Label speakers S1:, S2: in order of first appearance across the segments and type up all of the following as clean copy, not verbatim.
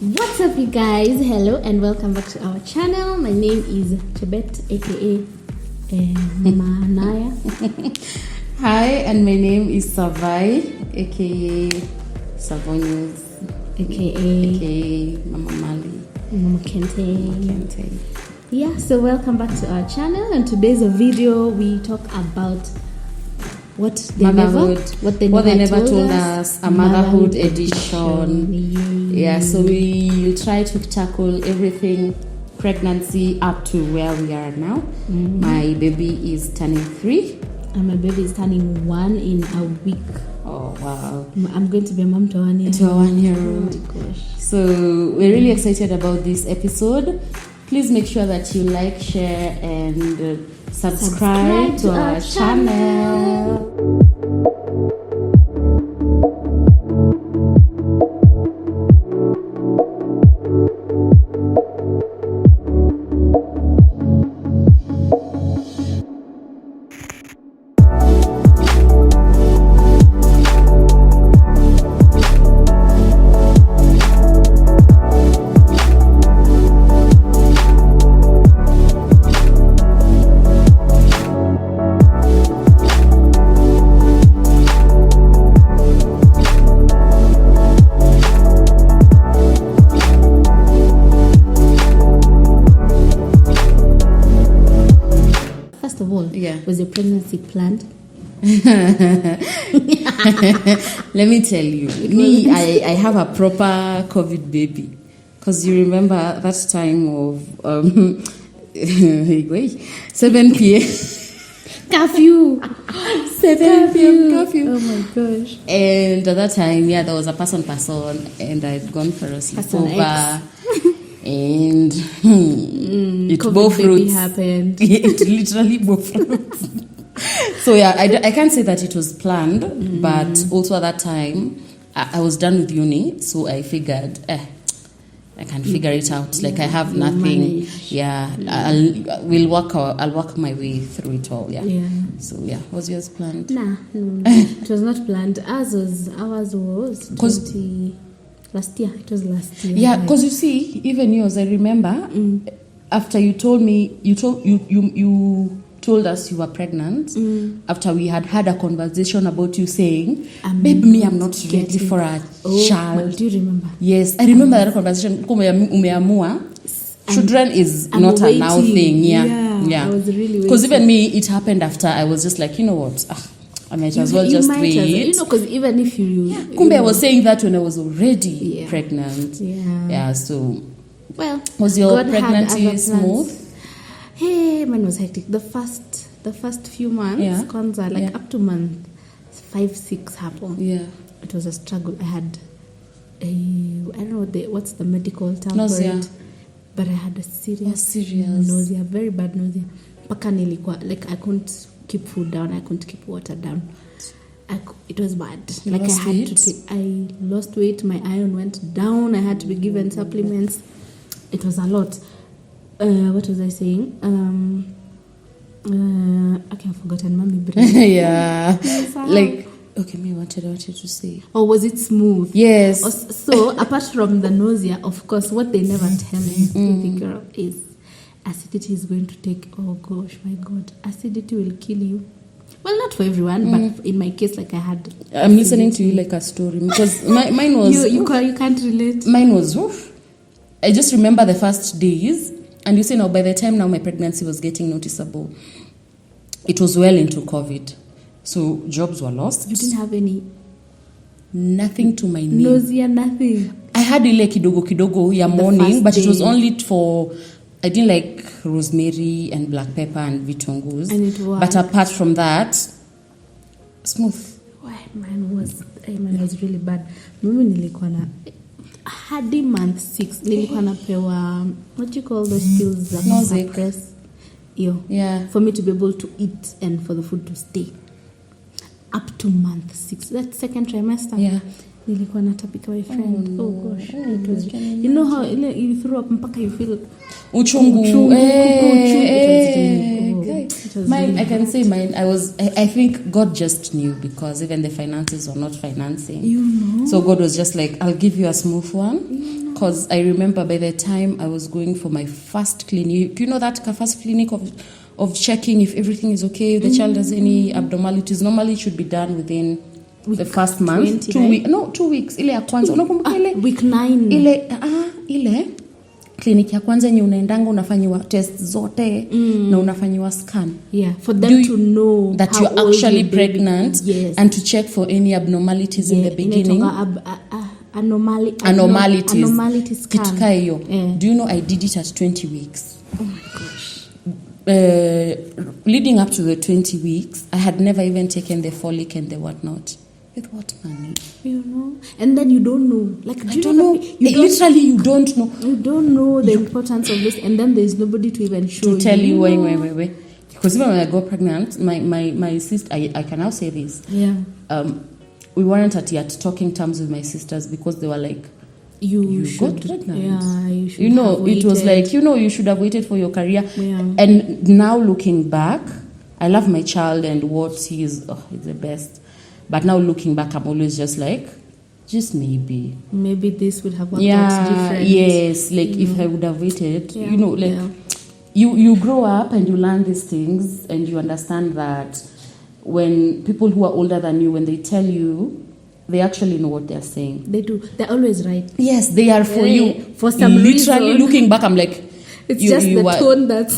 S1: What's up, you guys? Hello and welcome back to our channel. My name is Chebet, aka Manaya.
S2: Hi, and my name is Savy, aka Savonius, aka Mama Mali,
S1: Mama Kente. Yeah, so welcome back to our channel. And today's a video we talk about what they never told us,
S2: a Motherhood Edition. Yeah, so we'll try to tackle everything pregnancy up to where we are now. Mm-hmm. My baby is turning 3.
S1: And my baby is turning 1 in a week.
S2: Oh, wow.
S1: I'm going to be a mom to a 1 year.
S2: To a 1-year-old.
S1: Oh, my gosh.
S2: So we're really excited about this episode. Please make sure that you like, share, and subscribe to our channel.
S1: Was your pregnancy planned?
S2: Let me tell you, I have a proper COVID baby. Because you remember that time of 7 p.m.
S1: Curfew.
S2: 7 p.m. curfew.
S1: Oh my gosh.
S2: And at that time, there was a person, and I'd gone for a sleepover. And it bore fruits.
S1: Happened.
S2: It literally bore fruits. So I can't say that it was planned, but also at that time I was done with uni, so I figured I can figure it out. Like I have nothing.
S1: Manage.
S2: I'll work my way through it all. Yeah. So was yours planned?
S1: No, it was not planned. Ours was 20. Last year. It was last year.
S2: Yeah, because you see, even yours, I remember after you told me, you told us you were pregnant. After we had a conversation about you saying, "Babe, I'm not ready for a child."
S1: Do you remember?
S2: Yes, I remember that conversation. Umeamua. Children is not a now thing. Yeah.
S1: I was really
S2: because even me, it happened after. I was just like, you know what? I might as well just wait.
S1: Because even if you...
S2: I was saying that when I was already pregnant. Yeah, so...
S1: Well,
S2: was your pregnancy smooth?
S1: Hey, mine was hectic. The first few months, kwanza, up to month 5-6 happened. Yeah. It was a struggle. I had I don't know what's the medical term
S2: nausea.
S1: For it. But I had a serious nausea, very bad nausea. Paka nilikuwa, I couldn't keep food down, I couldn't keep water down. It was bad. I lost weight, my iron went down, I had to be given supplements. It was a lot. What was I saying? I've forgotten, mommy brain.
S2: Yeah. What did I to say?
S1: Or was it smooth?
S2: Yes.
S1: So apart from the nausea, of course, what they never tell me girl is acidity is going to take, oh gosh, my God, acidity will kill you. Well, not for everyone, but in my case, I had...
S2: I'm listening to you like a story, because mine was...
S1: you can't relate.
S2: Mine was, I just remember the first days, and you say now, by the time now my pregnancy was getting noticeable, it was well into COVID. So jobs were lost.
S1: You didn't have any...
S2: Nothing to my name.
S1: Nausea, nothing.
S2: I had ile kidogo ya morning, but it was only for... I didn't like rosemary and black pepper and vitungus.
S1: And it was.
S2: But apart from that, smooth.
S1: Why, mine was really bad. Mimi nilikuwa na hadi month 6 nilikuwa napewa what do you call those pills that suppress for me to be able to eat and for the food to stay up to month 6. That second trimester. Yeah. Nilikuwa natapika, my friend. Oh gosh. It was, you know how you throw up mpaka you feel uchungu.
S2: Mine, I can say mine. I think God just knew, because even the finances were not financing. So God was just like, I'll give you a smooth one. Because I remember by the time I was going for my first clinic, do you know that first clinic of checking if everything is okay, if the child has any abnormalities? Normally it should be done within the first month. 2 weeks. No, 2 weeks. Ile ya kwanza. Unakumbuka ile?
S1: Week 9.
S2: Ile clinic ya kwanza yenye unaendanga unafanyiwa test zote na unafanyiwa scan.
S1: Yeah, for them to know
S2: that
S1: how
S2: you're actually pregnant.
S1: Yes.
S2: And to check for any abnormalities in the beginning.
S1: Anomality scan.
S2: Do you know I did it at 20 weeks?
S1: Oh my gosh.
S2: Leading up to the 20 weeks, I had never even taken the folic and the whatnot. With what money?
S1: You know? And then you don't know. Like,
S2: I don't know. You don't know.
S1: You don't know the importance of this, and then there's nobody to even show
S2: to tell you. Wait. Because even when I got pregnant, my sister, I can now say this.
S1: Yeah.
S2: We weren't at talking terms with my sisters, because they were like, you got pregnant.
S1: Yeah, you should.
S2: You know, it was like, you should have waited for your career.
S1: Yeah.
S2: And now looking back, I love my child and what he is. He's the best. But now looking back, I'm always just like, just maybe.
S1: Maybe this would have worked out different.
S2: Yes, like if I would have waited, you grow up and you learn these things, and you understand that when people who are older than you, when they tell you, they actually know what they're saying.
S1: They do. They're always right.
S2: Yes, they are for you.
S1: For some reason.
S2: Literally looking back, I'm like,
S1: it's just the tone that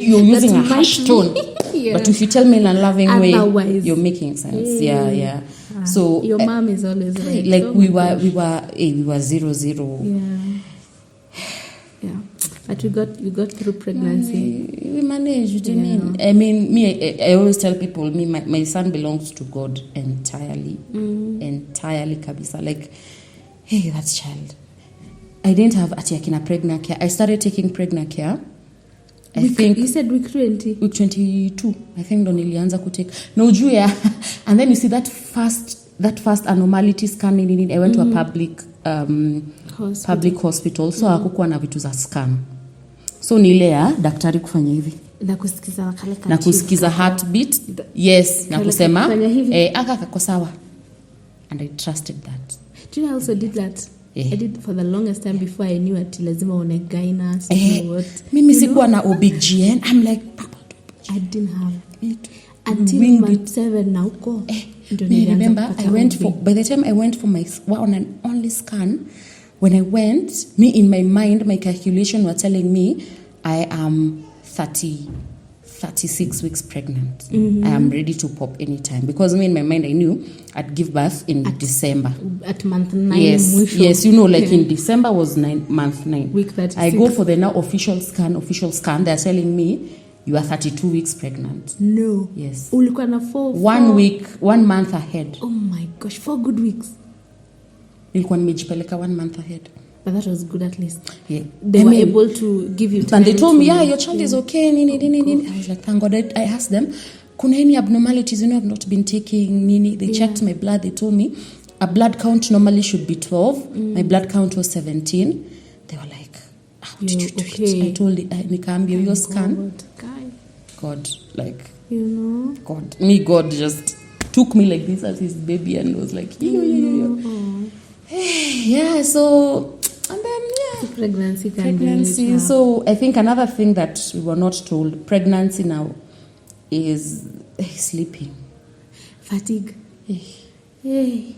S2: you're using a harsh tone.
S1: Yeah.
S2: But if you tell me in a loving
S1: Otherwise,
S2: way, you're making sense. Yeah. So
S1: your mom is always right.
S2: Like we were 0-0.
S1: Yeah. But you got through pregnancy.
S2: We managed. I mean, I always tell people, my son belongs to God entirely. Entirely, kabisa. Like, hey, that child. I didn't have Atiakina pregnant care. I started taking pregnant care. I think
S1: you said week 20.
S2: Week 22. I think ndo nilianza kutake. No Julia. And then you see that first anomality scanning. I went to a public hospital. So hakukuwa na vitu za scan. So nilea daktari kufanya hivi. Na kusikiza heartbeat. Yes, na kusema aka kako sawa. And I trusted that.
S1: Do you know I also did that? I did for the longest time before I knew ati lazima one gyna.
S2: Mimi sikuwa na OBGYN. I'm like, Papa,
S1: I didn't have it until month 7 now.
S2: I remember by the time I went for my one and only scan, when I went, me in my mind, my calculation were telling me I am 36 weeks pregnant. I am ready to pop anytime. Because me in my mind, I knew I'd give birth in December.
S1: At month 9.
S2: Yes, in December was month 9.
S1: Week 36.
S2: I go for the now official scan. They're telling me, you are 32 weeks pregnant.
S1: No.
S2: Yes.
S1: Ulikuwa na 4
S2: 1 month ahead.
S1: Oh my gosh, 4 good weeks.
S2: Nilikuwa nimejipeleka 1 month ahead.
S1: But that was good at least.
S2: Yeah.
S1: They were able to give you time.
S2: And they told me, your child is okay. I was like, thank God. I asked them, kuna any abnormalities? I've not been taking. They checked my blood. They told me a blood count normally should be 12. My blood count was 17. They were like, how did you do it? I told it, nikaambia your scan. God, like, God. God just took me like this as his baby and was like, yeah, so, and then, pregnancy. So, I think another thing that we were not told, pregnancy now, is sleeping.
S1: Fatigue.
S2: Hey.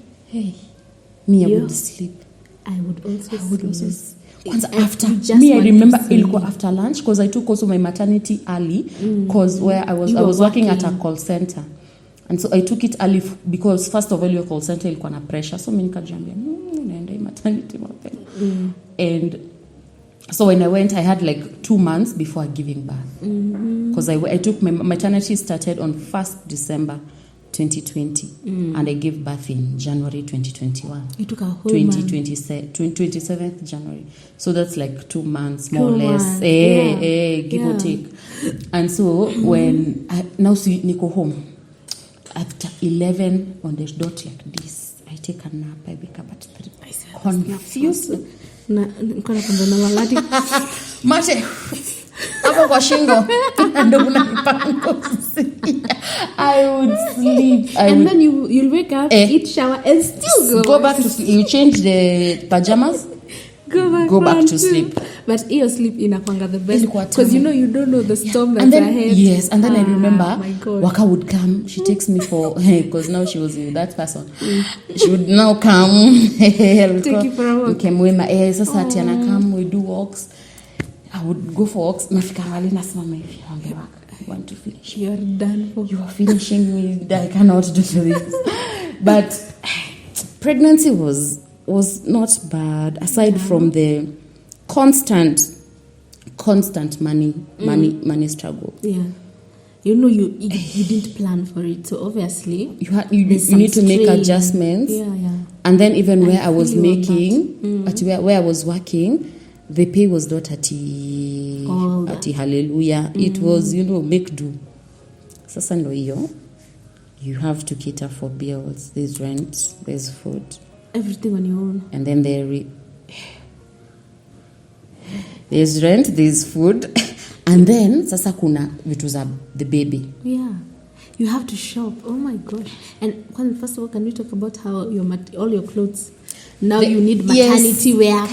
S2: Me, I would sleep.
S1: I would also sleep.
S2: Kwanza after me, I remember ilikuwa after lunch, because I took also my maternity early, because where I was working at a call center. And so I took it early because first of all your call center ilikuwa na pressure, so mimi nikajiambia naenda maternity mapema. And so when I went, I had like 2 months before giving birth, because I took my maternity started on 1st December 2020 and I gave birth in January 2021.
S1: You took a whole
S2: 27th January. So that's like 2 months more or less. Give or take. And so when now niko home after 11 on the dot like this, I take a nap. I wake up at 3.
S1: Confused. Na niko na maladi.
S2: Mate. Aba hapo kwa shingo. Ndio unanipango. I would sleep.
S1: Then you'll wake up, eat, shower, and still
S2: go back to sleep. You change the pajamas. Go back to sleep.
S1: But your sleep inakwanga the best because you don't know the storm that's ahead.
S2: Yes, and then I remember Waka would come. She takes me for because now she was with that person. She would now come.
S1: Take you for a walk.
S2: Sasa ati anakam, we do walks. I would go for walks. Nafika mahali nasimama hivi, I want to finish.
S1: You're done for.
S2: You are finishing me. I cannot do this. But pregnancy was not bad aside from the constant money struggle.
S1: Yeah, you didn't plan for it, so obviously
S2: you need to make adjustments.
S1: Yeah.
S2: And then even where I was making where I was working, the pay was not at hallelujah. It was make do. Sasa ndo hiyo, you have to cater for bills. There's rent, there's food,
S1: everything on your own.
S2: And then there's rent, there's food, and then sasa kuna vitu za the baby.
S1: Yeah, you have to shop. Oh my gosh! And first of all, can we talk about how all your clothes now you need maternity wear?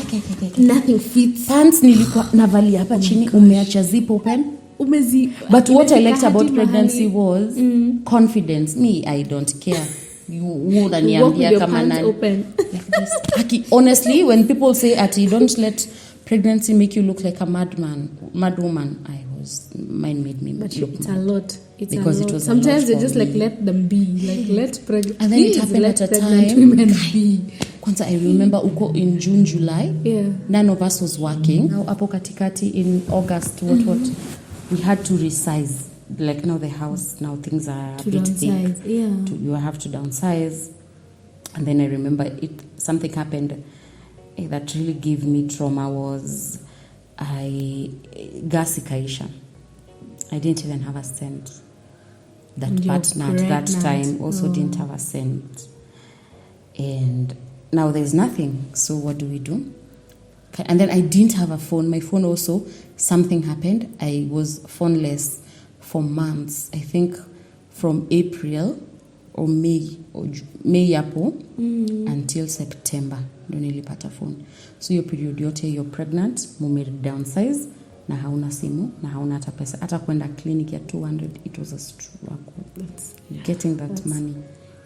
S1: Nothing fits.
S2: Pants nilikuwa navalia hapa chini, umeacha zip open. But what I liked about pregnancy was confidence. Me, I don't care. You unaniambia kama nani like this. Honestly, when people say don't let pregnancy make you look like a mad woman, mine made me look
S1: it's
S2: mad.
S1: A lot. It's
S2: because
S1: a lot.
S2: It was
S1: sometimes
S2: they
S1: just like let them be, like let pregnant.
S2: And then it happened at a time.
S1: Women be.
S2: Kwanza I remember uko in June, July.
S1: Yeah.
S2: None of us was working. Now apo katikati in August, what we had to resize. Like now the house, now things are a bit thick.
S1: Yeah.
S2: You have to downsize. And then I remember something happened that really gave me trauma was gas ikaisha. I didn't even have a cent. That partner at that time also didn't have a cent. And now there's nothing. So what do we do? And then I didn't have a phone. My phone also, something happened. I was phoneless for months. I think from April or May hapo until September ndo nilipata phone. So your period yote you're pregnant, mume downsize na hauna simu na hauna hata pesa. Hata kwenda clinic ya 200, it was a struggle. Getting that money.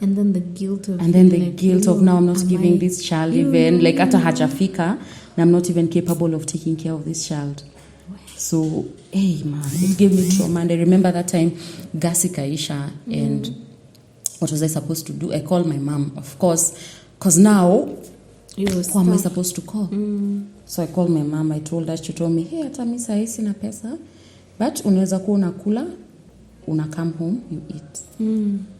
S1: And then the guilt of
S2: now I'm not giving this child even like hata hajafika and I'm not even capable of taking care of this child. So, hey man, it gave me trauma. And I remember that time, gas ikaisha, and what was I supposed to do? I called my mom, of course, because now, who am I supposed to call? So I called my mom. I told her, she told me, hey, hata mimi sahi sina pesa, but unaweza kuwa unakula, una come home, you eat.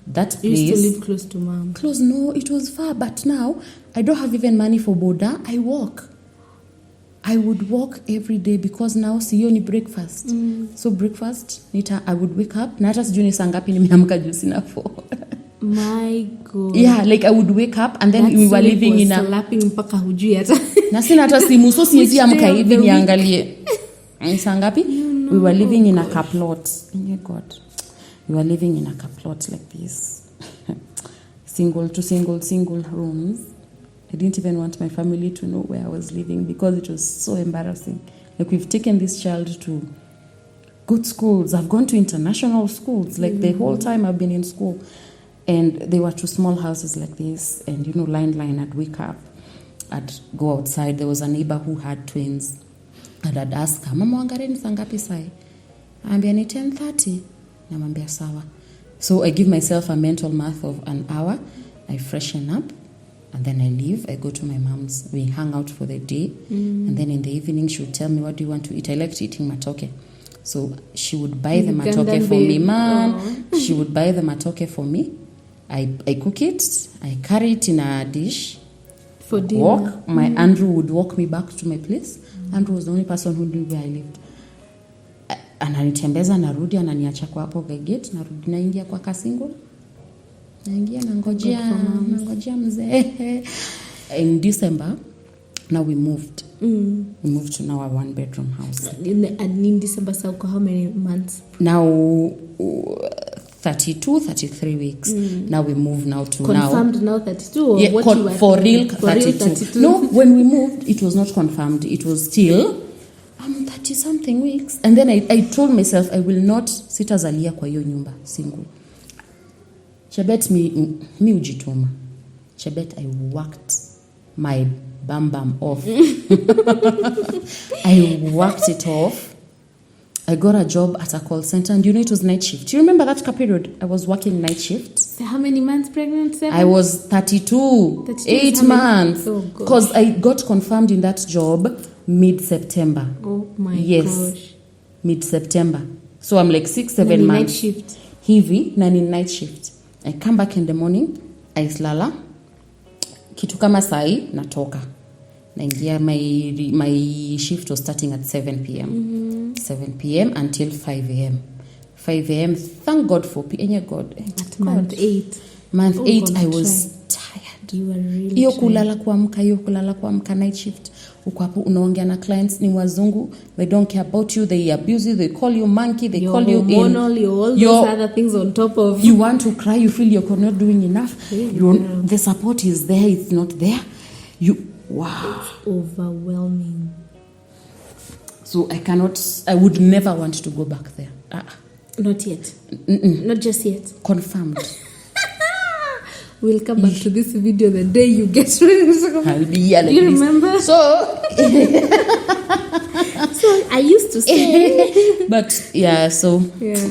S2: That place.
S1: You used to live close to mom.
S2: Close, no, it was far, but now I don't have even money for boda. I walk. I would walk every day because now sioni breakfast. So breakfast, I would wake up. Na hata sijui ni saa ngapi nimeamka juu sina phone.
S1: My God.
S2: Yeah, like I would wake up and then we were living in a...
S1: Slapping mpaka hujui hata.
S2: Na sina hata simu, so siwezi amka hivi niangalie. Ni saa ngapi? We were living in a car plot. Oh my God. We were living in a car plot like this. Single rooms. I didn't even want my family to know where I was living because it was so embarrassing. Like we've taken this child to good schools. I've gone to international schools. Like the whole time I've been in school. And they were two small houses like this. And line, I'd wake up. I'd go outside. There was a neighbor who had twins. And I'd ask her, Mama wangare ni saa ngapi sai? Ambia ni 10:30. Namwambia sawa. So I give myself a mental math of an hour. I freshen up. And then I leave. I go to my mom's. We hang out for the day. And then in the evening, she would tell me, what do you want to eat? I liked eating matoke. So she would buy the matoke for me, Mom. She would buy the matoke for me. I cook it. I carry it in a dish.
S1: For dinner.
S2: Walk. My Andrew would walk me back to my place. Andrew was the only person who knew where I lived. Ananitembeza, narudi, ananiacha kwa hapo gate. Narudi naingia kwa kasingo. Naingia nangojea mzee. In December, now we moved. We moved to now a 1-bedroom house.
S1: In December, so how many months?
S2: Now 32, 33 weeks. Now we move now to
S1: confirmed now 32 or what you were
S2: for real 32. No, when we moved, it was not confirmed. It was still 30 something weeks. And then I told myself I will not sitazalia kwa hiyo nyumba single. Chebet mi ujituma. Chebet, I worked my bam off. I worked it off. I got a job at a call center, and it was night shift. Do you remember that period? I was working night shift.
S1: So how many months pregnant? 7?
S2: I was 32. 8 months. Because I got confirmed in that job mid-September.
S1: Oh my gosh.
S2: Yes, mid-September. So I'm like 6-7 months.
S1: Night shift.
S2: Hivi, na ni night shift. I come back in the morning, I slala. Kitu kama sai, natoka. Naingia, my shift was starting at 7 p.m. 7 p.m. until 5 a.m. 5 a.m. Thank God for God.
S1: At month 8.
S2: Month 8, I was tired.
S1: You were really
S2: hiyo kulala kuamka night shift. Uko hapo unaongea na clients ni wazungu. They don't care about you. They abuse you. They call you monkey. They call you
S1: hormonal, all those other things on top of.
S2: You want to cry. You feel you're not doing enough. The support is there. It's not there. Wow.
S1: It's overwhelming.
S2: So I would never want to go back there.
S1: Not yet. Not just yet.
S2: Confirmed.
S1: We'll come back to this video the day you get ready.
S2: I'll be here like
S1: you
S2: this.
S1: Remember?
S2: So
S1: I used to say.
S2: But yeah, so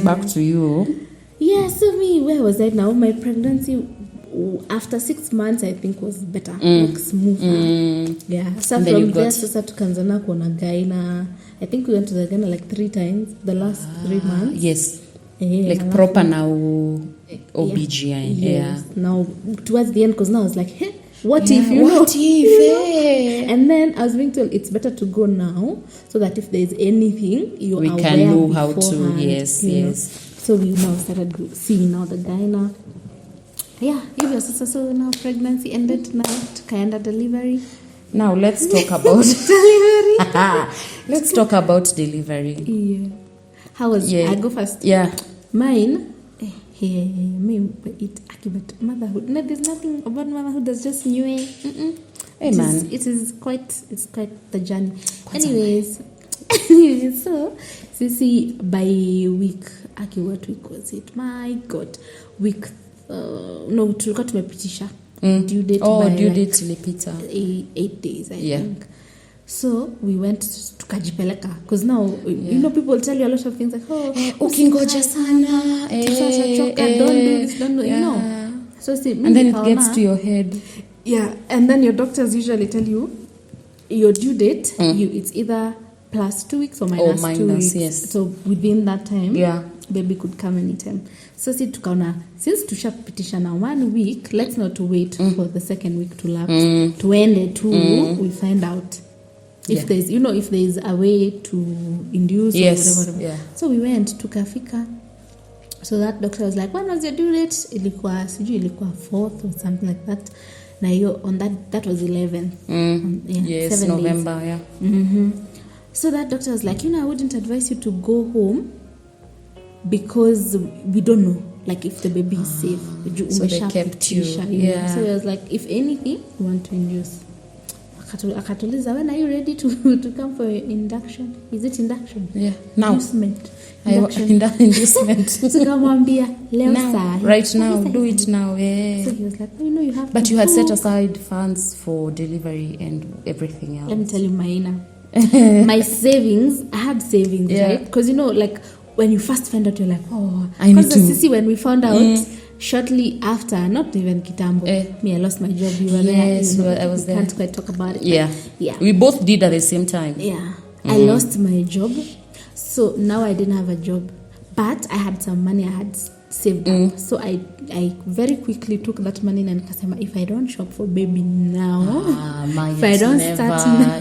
S2: back to you.
S1: Yeah, so where was I now? My pregnancy after 6 months I think was better, like smoother. Yeah. So from there sasa tukaanza kuona gyna. I think we went to the gyna like 3 times the last 3 months.
S2: Yes. Like proper now OBGYN.
S1: Yes. Now towards the end, because now I was like, hey, what if and then I was being told it's better to go now so that if there's anything we can know how to. Yes. So we now started seeing now the gyna. Yeah, so now pregnancy ended, now tukaenda delivery.
S2: Now let's talk about delivery. Let's talk about delivery.
S1: Yeah. How was I go first?
S2: Yeah.
S1: Mine, but motherhood. No, there's nothing about motherhood that's just new.
S2: Hey man,
S1: it's quite the journey. Anyways, so Sisi by week, what week was it? My God, week. No, tulikuwa tumepitisha due date by
S2: due date ilipita
S1: 8 days I think. So we went tukajipeleka because now you know people tell you a lot of things like ukingoja sana don't do this, don't do you know. So see,
S2: and then it gets to your head.
S1: Yeah, and then your doctors usually tell you your due date it's either plus 2 weeks or minus 2 weeks.
S2: Yes.
S1: So within that time baby could come anytime. So see tukaona since tushapitisha na 1 week, let's not wait for the second week to lapse. Tuende tu we find out if there's if there's a way to induce or whatever. Yeah. So we went tukafika. So that doctor was like, when was your due date? Ilikuwa 4th or something like that. Na hiyo on that was 11th.
S2: Yes, 7 November, days.
S1: Yeah. So that doctor was like, I wouldn't advise you to go home because we don't know, like if the baby is safe.
S2: So they kept you.
S1: Yeah. So I was like, if anything, we want to induce. Akatuliza, when are you ready to come for induction? Is it induction?
S2: Yeah. Now.
S1: Inducement.
S2: Inducement.
S1: So kamwambia leo saa.
S2: Right now. Do it now. Yeah.
S1: So he was like, you have.
S2: But you had set aside funds for delivery and everything else.
S1: Let me tell you, my savings. I had savings, right? Because like when you first find out, you're like,
S2: I need to.
S1: Sisi, when we found out. Shortly after, not even kitambo, I lost my job. You were there.
S2: Yes, I was there.
S1: Can't quite talk about it.
S2: Yeah.
S1: We
S2: both did at the same time.
S1: Yeah. I lost my job. So now I didn't have a job. But I had some money I had saved up. So I very quickly took that money and nikasema, if I don't shop for baby now, if I don't start now,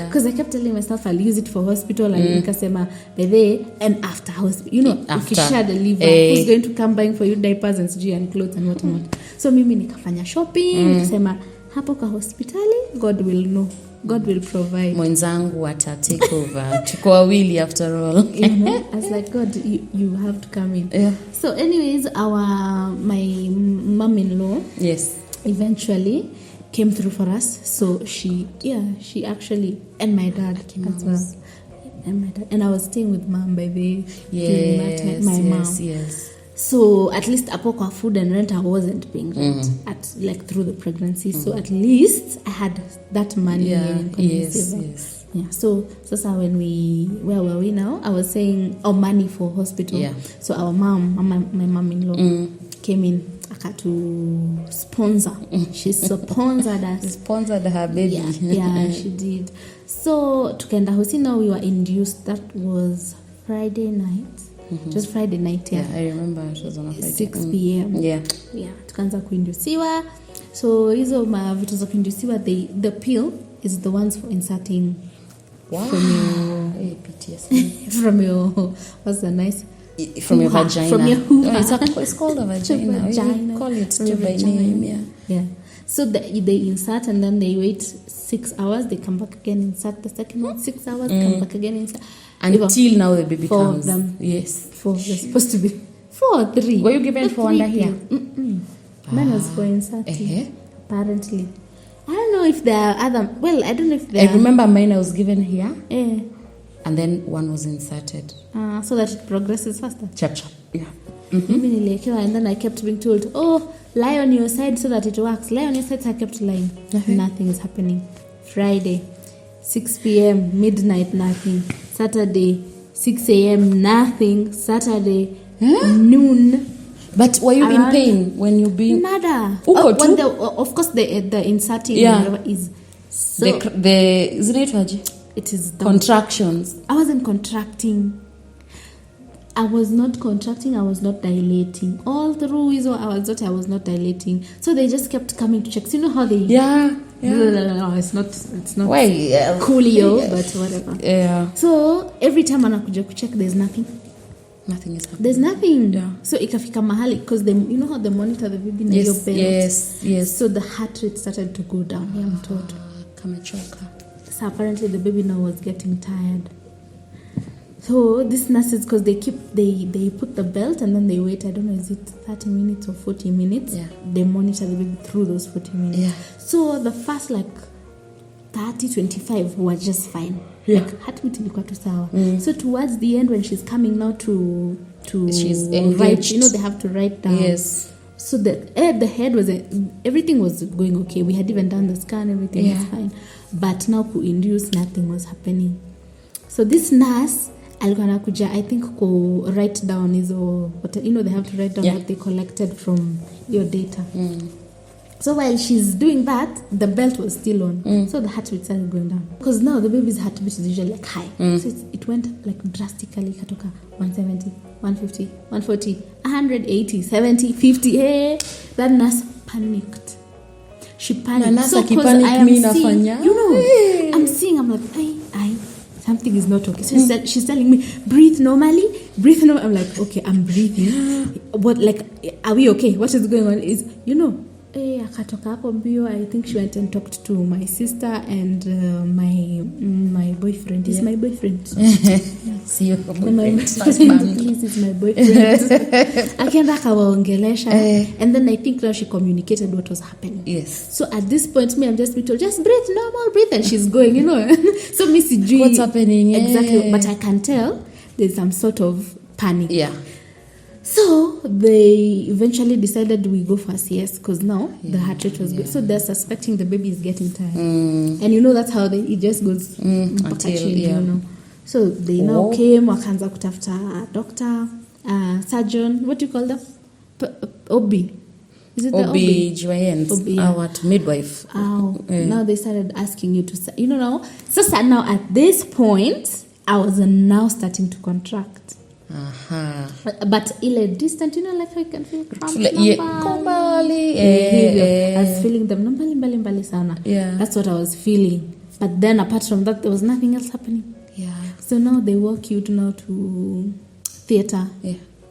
S1: because I kept telling myself I'll use it for hospital and nikasema by the and after hospital, ukisha deliver, who's going to come buying for you diapers and clothes and whatnot. So mimi nikafanya shopping, nikasema hapo kwa hospitali God will know. God will provide.
S2: Mwenzangu ata take over. Tuko wawili after all.
S1: You know, I was like, God, you have to come in.
S2: Yeah.
S1: So anyways, my mom-in-law,
S2: yes,
S1: eventually came through for us. So she actually, and my dad came as well. And my dad, and I was staying with mom by the during that time, my mom.
S2: Yes.
S1: So at least apoko food and rent I wasn't paying rent through the pregnancy. So at least I had that money.
S2: Yes.
S1: Yeah. So when where were we now? I was saying money for hospital. Yeah. So our mom, my mom-in-law, came in. To sponsor. She sponsored us.
S2: She sponsored her baby.
S1: Yeah, she did. So tukaenda hosi, now we were induced. That was Friday night. Just Friday night, yeah.
S2: I remember it was on a Friday.
S1: 6 p.m.
S2: Yeah.
S1: Tukaanza kuinduciwa. So hizo vitu za kuinduciwa, the pill is the ones for inserting from your what's the nice
S2: from your vagina.
S1: From your hoo-ha.
S2: It's called a vagina. We call it by name. Yeah.
S1: So they insert and then they wait 6 hours. They come back again, insert the second one. 6 hours, come back again, insert.
S2: Until now the baby comes.
S1: 4 of them.
S2: Yes.
S1: 4. They're supposed to be 4 or 3.
S2: Were you given 4 under here?
S1: Mine was for inserting. Apparently. I don't know if there are other... Well, I don't know if there
S2: I remember mine I was given here.
S1: Yeah.
S2: And then one was inserted.
S1: So that it progresses faster.
S2: Chap. Yeah.
S1: And then I kept being told, lie on your side so that it works. Lie on your side, so I kept lying. Nothing is happening. Friday, 6 p.m., midnight, nothing. Saturday, 6 a.m., nothing. Saturday, noon.
S2: But were you in pain when you being...
S1: Nada. Of course, the inserting is... So
S2: it is contractions.
S1: I wasn't contracting. I was not contracting. I was not dilating. All through hizo hours I was not dilating. So they just kept coming to check. So you know how they...
S2: Yeah.
S1: No, it's not coolio, but whatever.
S2: Yeah.
S1: So every time anakuja kucheck, there's nothing.
S2: Nothing is happening.
S1: There's nothing.
S2: Yeah.
S1: So ikafika mahali, because you know how they monitor the baby in your belt.
S2: Yes.
S1: So the heart rate started to go down. Yeah, I'm told.
S2: Kamechoka.
S1: So apparently the baby now was getting tired. So these nurses, because they put the belt and then they wait, I don't know, is it 30 minutes or 40 minutes?
S2: Yeah.
S1: They monitor the baby through those 40 minutes. Yeah. So the first 30, 25 were just fine.
S2: Yeah.
S1: Heartbeat ilikuwa tu sawa. So towards the end, when she's coming now to
S2: she's
S1: write, they have to write down.
S2: Yes.
S1: So the head was, everything was going okay. We had even done the scan, everything was fine. But now to induce, nothing was happening. So this nurse, alikuwa anakuja, I think write down hizo, they have to write down what they collected from your data. So while she's doing that, the belt was still on. So the heartbeat started going down. Because now the baby's heartbeat is usually high. So it went drastically. Katoka 170, 150, 140, 180, 70, 50. Hey, that nurse panicked. She panicked. So because I am seeing, I'm seeing, I'm like, I something is not okay. So she's telling me, breathe normally. I'm like, okay, I'm breathing. What, are we okay? What is going on? Is, akatoka hapo mbio. I think she went and talked to my sister and my boyfriend. He's my boyfriend.
S2: See your boyfriend.
S1: Please, is my boyfriend. Akaenda akawaongelesha. And then I think now she communicated what was happening.
S2: Yes.
S1: So at this point, me, I'm just being told, just breathe, normal, breathe. And she's going, So Missy G.
S2: What's happening?
S1: Exactly. But I can tell there's some sort of panic.
S2: Yeah.
S1: So they eventually decided we go for CS because now the heart rate was good. So they're suspecting the baby is getting tired. And that's how it just goes until, So they now came, wakaanza kutafuta doctor, surgeon, what do you call them? OB. Is it the OB?
S2: OB, what, midwife.
S1: Now they started asking you to, now. So now at this point, I was now starting to contract. But ile distant, I can feel cramps. I was feeling them mbali sana. That's what I was feeling. But then apart from that, there was nothing else happening. So now they walk you to theater.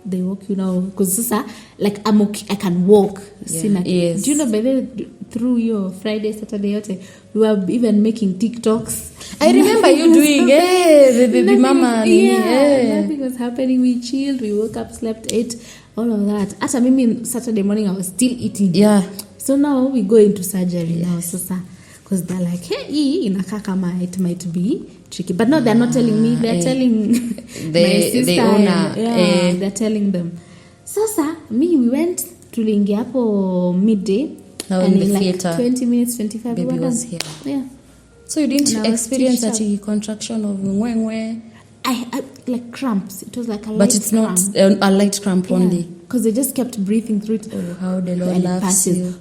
S1: They walk you now because I'm okay, I can walk.
S2: Yes.
S1: Do you know by the through your Friday, Saturday yote. We were even making TikToks.
S2: I remember you doing the mama
S1: nothing was happening. We chilled, we woke up, slept, ate, all of that. At maybe Saturday morning I was still eating.
S2: Yeah.
S1: So now we go into surgery now, sasa, because they're like, hey, inaka kama it might be tricky. But no, they're not telling me. They're telling my sister.
S2: The owner.
S1: They're telling them. Sasa, we went to Lingiapo midday.
S2: Now
S1: and
S2: in the
S1: like
S2: theater.
S1: 20 minutes, 25
S2: Baby was here.
S1: Yeah.
S2: So you didn't experience a contraction of ngwengwe?
S1: I like cramps. It was like a light
S2: But it's
S1: cramp.
S2: not a light cramp only.
S1: Because they just kept breathing through it.
S2: Oh, how the Lord loves you.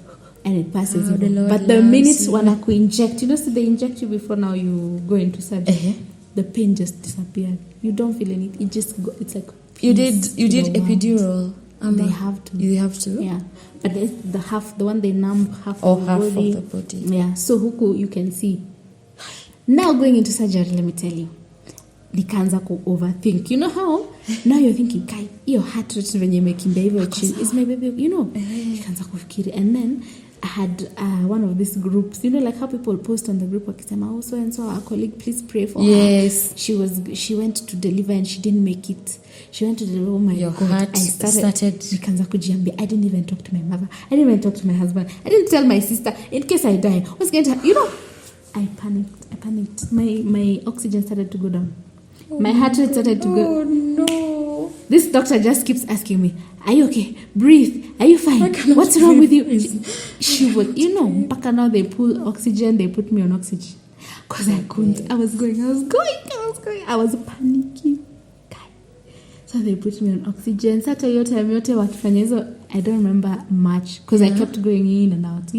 S1: And it passes.
S2: How the Lord
S1: but the
S2: loves
S1: minutes
S2: you.
S1: when I could inject, so they inject you before now you go into surgery. The pain just disappeared. You don't feel anything. It just it's like
S2: You did epidural.
S1: They have to.
S2: You have to?
S1: Yeah. But the one they numb half
S2: of
S1: the body.
S2: Of the body.
S1: Yeah. So huku you can see. Now going into surgery, let me tell you. Nikaanza ku overthink. You know how? Now you're thinking, Kai, your heart rate venye imekimbia hivyo chini. Is my baby, Nikaanza kufikiri. And then I had one of these groups, like how people post on the group wakisema, oh, so and so, our colleague, please pray for her. She went to deliver and she didn't make it. She went to deliver. Oh my God!
S2: Heart
S1: I
S2: started.
S1: Nikaanza kujiambia. I didn't even talk to my mother. I didn't even talk to my husband. I didn't tell my sister in case I die. What's going to happen? I panicked. My oxygen started to go down. My heart rate started to go.
S2: Oh no!
S1: This doctor just keeps asking me, are you okay? Breathe. Are you fine? What's wrong with you? She was, mpaka now they pull oxygen, they put me on oxygen. Because I couldn't. I was going. I was panicking. So they put me on oxygen. Sata yote wakifanya hizo, I don't remember much. Because I kept going in and out.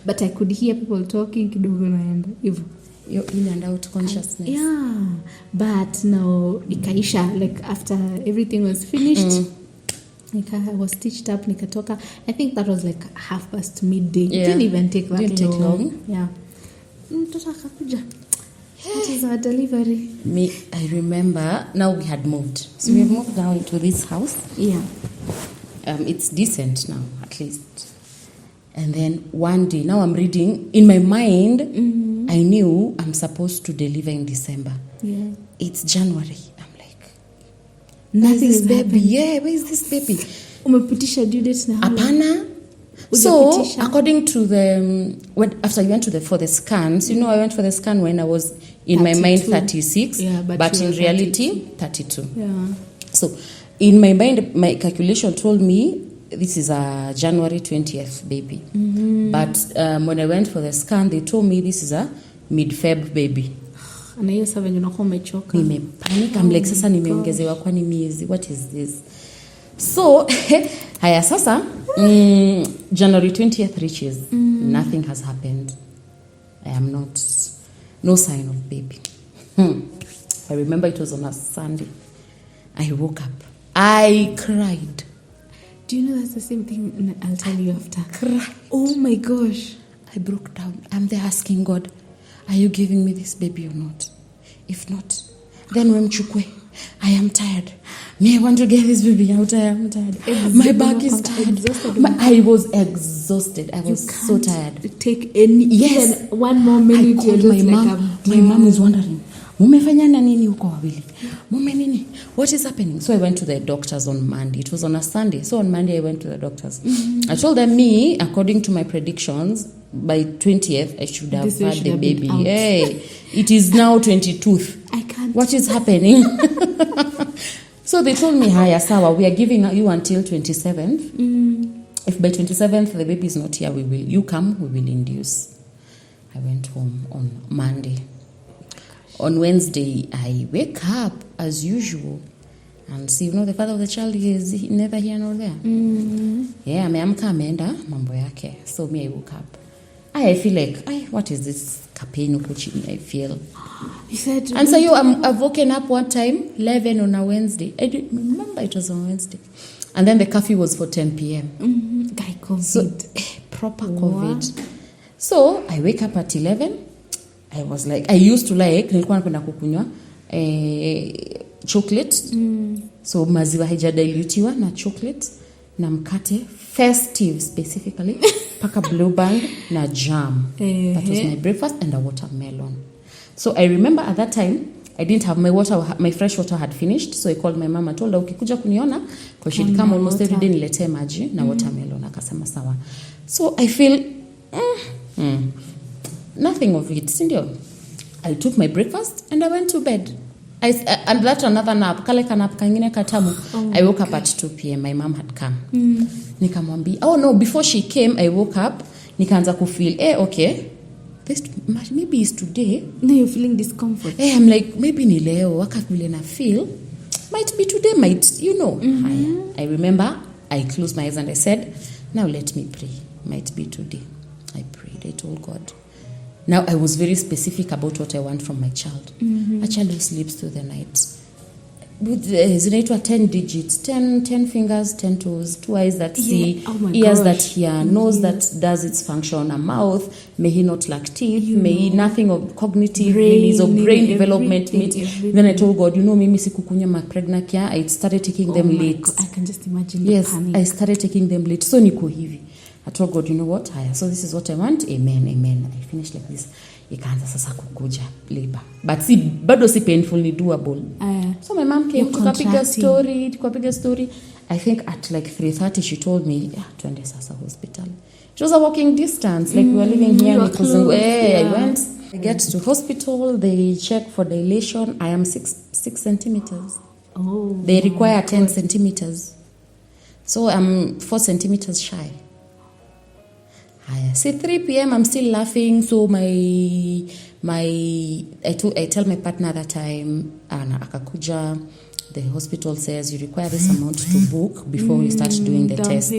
S1: But I could hear people talking kidogo naenda.
S2: You're in and out consciousness.
S1: Yeah. But now, ikaisha, like after everything was finished, I was stitched up, nikatoka. I think that was like midday.
S2: Yeah.
S1: It didn't even take that
S2: Didn't take long.
S1: Yeah. Mtoto akakuja. That is our delivery.
S2: I remember, now we had moved. So we have moved now into this house.
S1: Yeah.
S2: It's decent now, at least. And then one day, now I'm reading, in my mind, I knew I'm supposed to deliver in December.
S1: Yeah.
S2: It's January. I'm like,
S1: Nothing is
S2: baby?
S1: happening.
S2: Yeah, where is this baby?
S1: Umepitisha due date na
S2: Apana. So, according to after I went for the scans, I went for the scan when I was in 32. My mind 36, but in reality 32.
S1: Yeah.
S2: So, in my mind, my calculation told me this is a January 20th baby. But when I went for the scan, they told me this is a mid-Feb baby.
S1: Na hiyo sasa venye unakuwa umechoka.
S2: Nimepanic. I'm like, sasa nimeongezewa kwani miezi. What is this? So, haya sasa, January 20th reaches. Nothing has happened. I am no sign of baby. I remember it was on a Sunday. I woke up. I cried.
S1: Do you know that's the same thing I'll tell you after?
S2: Cried.
S1: Oh my gosh.
S2: I broke down. I'm there asking God, are you giving me this baby or not? If not, then when chukwe, I am tired. Me, I want to get this baby out. I am tired. My back is tired. I was exhausted. I was so tired.
S1: Take even one more minute.
S2: I called my mom. My mom is wondering, mumefanyana nini huko wawili? Mume nini? What is happening? So I went to the doctors on Monday. It was on a Sunday. So on Monday I went to the doctors. I told them, according to my predictions, by 20th I should have had the baby. Hey, it is now 22th.
S1: I can't.
S2: What is happening? So they told me, Haya sawa, we are giving you until 27th. If by 27th the baby is not here, you come, we will induce. I went home on Monday. On Wednesday, I wake up as usual and see, the father of the child is neither here nor there. Yeah, ameamka ameenda mambo yake. So me, I woke up. I feel like, what is this kapenu kuchini? I feel.
S1: You said.
S2: And so I've woken up one time, 11 on a Wednesday. I didn't remember it was on Wednesday. And then the curfew was for 10 p.m.
S1: Guy COVID.
S2: So, proper COVID. What? So I wake up at 11. I was like, I used to nilikuwa napenda kukunywa chocolate. So maziwa haijadilutiwa na chocolate. na mkate festive specifically paka blue band na jam. That was my breakfast, and a watermelon. So I remember at that time I didn't have my fresh water had finished, so I called my mama, told her ukikuja kuniona, because she'd come almost every day niletee maji na watermelon. Akasema sawa. So I feel nothing of it, sindio. I took my breakfast and I went to bed. And that another nap, kale kanap kangine katamu. I woke up at 2 p.m. My mom had come. Nikamwambia, oh no, before she came, I woke up, nikaanza kufeel, okay, this maybe is today.
S1: No, you're feeling discomfort.
S2: I'm like, maybe ni leo, waka vile na feel, might be today, I remember, I closed my eyes and I said, now let me pray. Might be today. I prayed, I told God. Now, I was very specific about what I want from my child. A child who sleeps through the night. With 10 digits, 10 fingers, 10 toes, 2 eyes that see, ears that hear, nose that does its function, a mouth. May he not lack teeth. May he nothing of cognitive release of brain development. Then I told God, mimi sikukunya pregnant care. I started taking them late.
S1: God, I can just imagine.
S2: Yes,
S1: the panic.
S2: I started taking them late. So niko hivi. I told God, you know what? So this is what I want. Amen. I finished like this. Ikaanza sasa kukuja labor. But bado si painful, ni doable. So my mom came, tukapiga story. I think at like 3:30 she told me, twende sasa hospital. It was a walking distance. Like we were living here. I went. I get to hospital. They check for dilation. I am 6 centimeters.
S1: Oh.
S2: They require 10 centimeters. So I'm 4 centimeters shy. See, 3 p.m. I'm still laughing. So I tell my partner that time, akakuja, the hospital says you require this amount to book before we start doing the tests.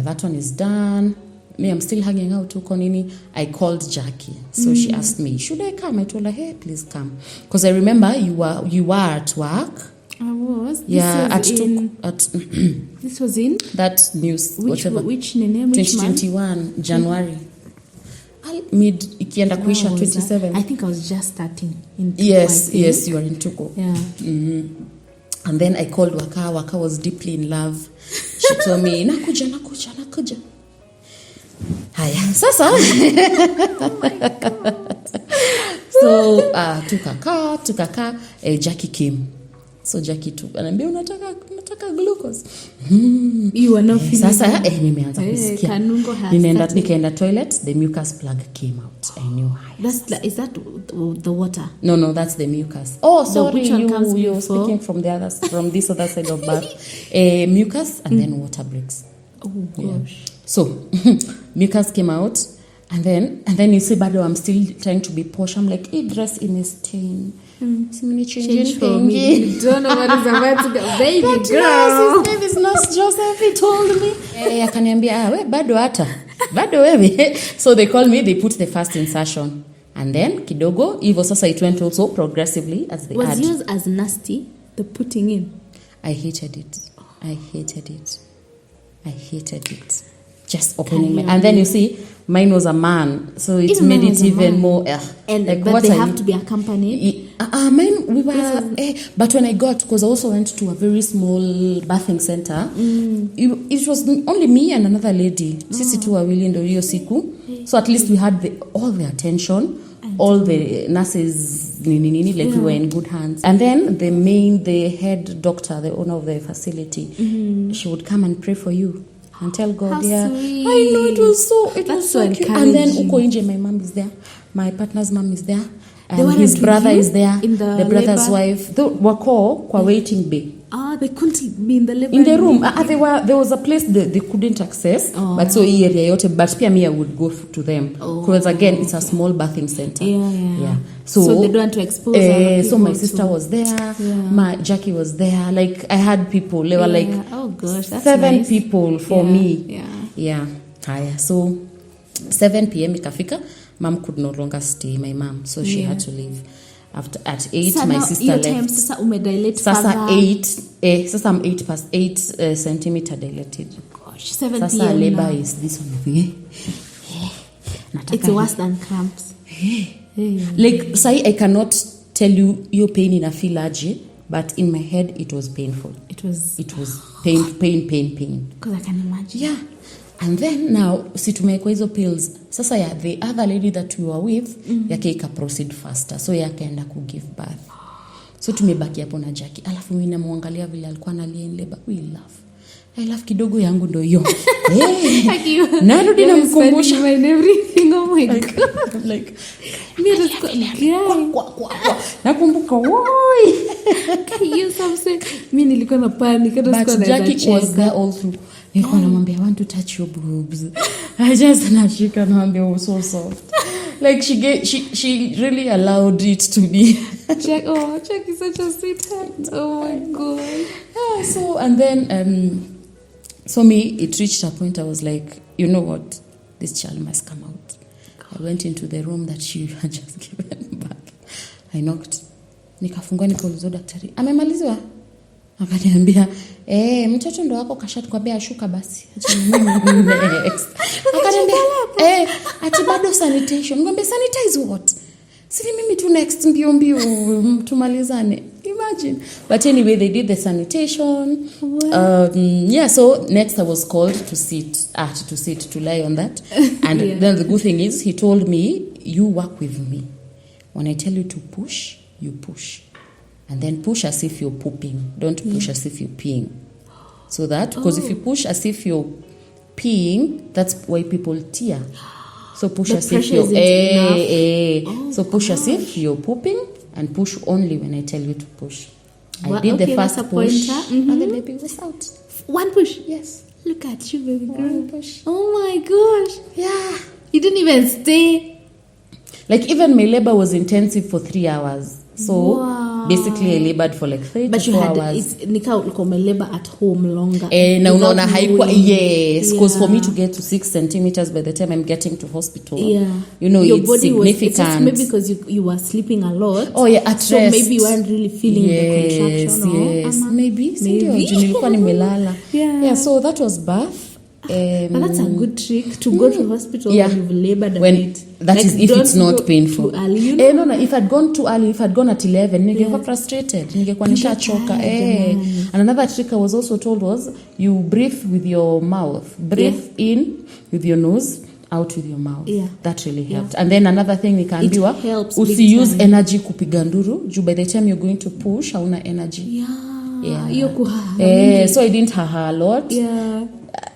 S2: That one is done. Me, I'm still hanging out to Konini. I called Jackie. So she asked me, should I come? I told her, hey, please come. Because I remember you were at work.
S1: I was. This was in
S2: that news.
S1: Which
S2: 2021 January. Mid ikienda kuisha 27.
S1: I think I was just starting in Tuko.
S2: Yes, you are in Tuko.
S1: Yeah.
S2: And then I called Waka. Waka was deeply in love. She told me, nakuja. Haya, sasa.
S1: Oh my God.
S2: So, tukaka, Jackie came. So Jackie took, anambia unataka glucose.
S1: You were not feeling.
S2: Sasa nimeanza kusikia.
S1: Kanungo has.
S2: Nikaenda toilet, the mucus plug came out. I knew.
S1: Is that the water?
S2: No, that's the mucus. Oh, sorry, you're
S1: before?
S2: speaking from this other side of birth. Mucus and then water breaks.
S1: Oh gosh.
S2: Yeah. So mucus came out, and then you see, bado I'm still trying to be posh. I'm like, dress in a stain.
S1: Change for me. You don't know what is about to go. Baby girl.
S2: His name is Nurse Joseph. He told me. Akaniambia, we bado wewe. So they called me. They put the first insertion, and then kidogo hivyo sasa it went also progressively as they
S1: was
S2: had.
S1: Was yours as nasty, the putting in?
S2: I hated it. Just opening my, and then you see, mine was a man, so it made it even more.
S1: And like, but they have to be accompanied.
S2: Mine we were, but when I got, because I also went to a very small bathing center, it was only me and another lady. Sisi tu wawili ndio hiyo siku, so at least we had all the attention. All the nurses, like we were in good hands. And then the head doctor, the owner of the facility, she would come and pray for you and tell God,
S1: Sweet.
S2: I know, it was so cute. And then uko nje, my mom is there, my partner's mom is there, and his brother is there, the brother's wife. They were kwa waiting bay.
S1: They couldn't be in the labor.
S2: In the room. There was a place they couldn't access. But so area yote, but pia me I would go to them. Because again, it's a small bathing center. Yeah. So
S1: they don't want to expose
S2: so my sister was there. My Jackie was there. Like I had people. They were like
S1: oh gosh, that's
S2: 7
S1: nice.
S2: people for me.
S1: Yeah.
S2: So 7 p.m. ikafika. Mom could no longer stay, my mom. So she had to leave. At 8, my sister left.
S1: Sasa umedilate
S2: sasa 8, sasa I'm 8 centimeter dilated.
S1: Gosh, 7
S2: sasa
S1: p.m.
S2: labor
S1: now.
S2: is this one.
S1: It's worse than cramps.
S2: Like, say I cannot tell you your pain in a feel aje, but in my head it was painful.
S1: It was
S2: pain.
S1: Because I can imagine.
S2: Yeah. And then now si tumewekwa hizo pills sasa ya the other lady that we were with yake ika proceed faster, so yakaenda ku give birth. So tumebaki hapo na Jackie, alafu mimi namwangalia vile alikuwa analia in labor. I love kidogo yangu ndo hiyo. Narudi namkumbusha
S1: my everything. Oh my god.
S2: Like
S1: nakumbuka woi. You something mimi nilikuwa na panic hata
S2: sikuwa na Jackie was there all through. Nilikuwa namwambia I want to touch your boobs. I just nashika namwambia oh so soft. Like she really allowed it to be.
S1: Jack is such a sweetheart. Oh my god.
S2: So and then so me it reached a point I was like, you know what, this child must come out. I went into the room that she had just given back. I knocked. Nikafungua nikauliza daktari, amemalizwa? Akaniambia, mtoto ndo wako kashatukwambia ashuka basi. Next. Akaniambia, ati bado sanitation. Ngombe sanitize what? Sisi mimi tu next mbio tumalizane. Imagine. But anyway, they did the sanitation. So next I was called to lie on that. And then the good thing is he told me, you work with me. When I tell you to push, you push. And then push as if you're pooping. Don't push as if you're peeing. So that, because if you push as if you're peeing, that's why people tear. So push as if you're so push as if you're pooping and push only when I tell you to push. I did the first push and the baby was out.
S1: One push?
S2: Yes.
S1: Look at you, baby girl.
S2: One push.
S1: Oh my gosh.
S2: Yeah.
S1: You didn't even stay.
S2: Like even my labor was intensive for 3 hours. So basically I labored for like 3 to 4 hours.
S1: But you had labor at home longer.
S2: Na unaona haikuwa yes, because for me to get to 6 centimeters by the time I'm getting to hospital, you know, your it's body significant.
S1: Was, maybe because you were sleeping a lot.
S2: Oh yeah, at
S1: so
S2: rest.
S1: Maybe you weren't really feeling the contraction.
S2: Yes, maybe. Nilikuwa nimelala. Yeah, so that was birth.
S1: And that's a good trick to go to hospital when you've labored a bit.
S2: That like, is if it's not painful.
S1: Too early, you know?
S2: No, if I'd gone too early, if I'd gone at 11, ningekuwa frustrated. Ningekuwa nishachoka. And another trick I was also told was you breathe with your mouth. Breathe in with your nose, out with your mouth. That really helped. And then another thing nikaambiwa, use energy kupiga nduru. By the time you're going to push, hauna energy. So I didn't haha a lot.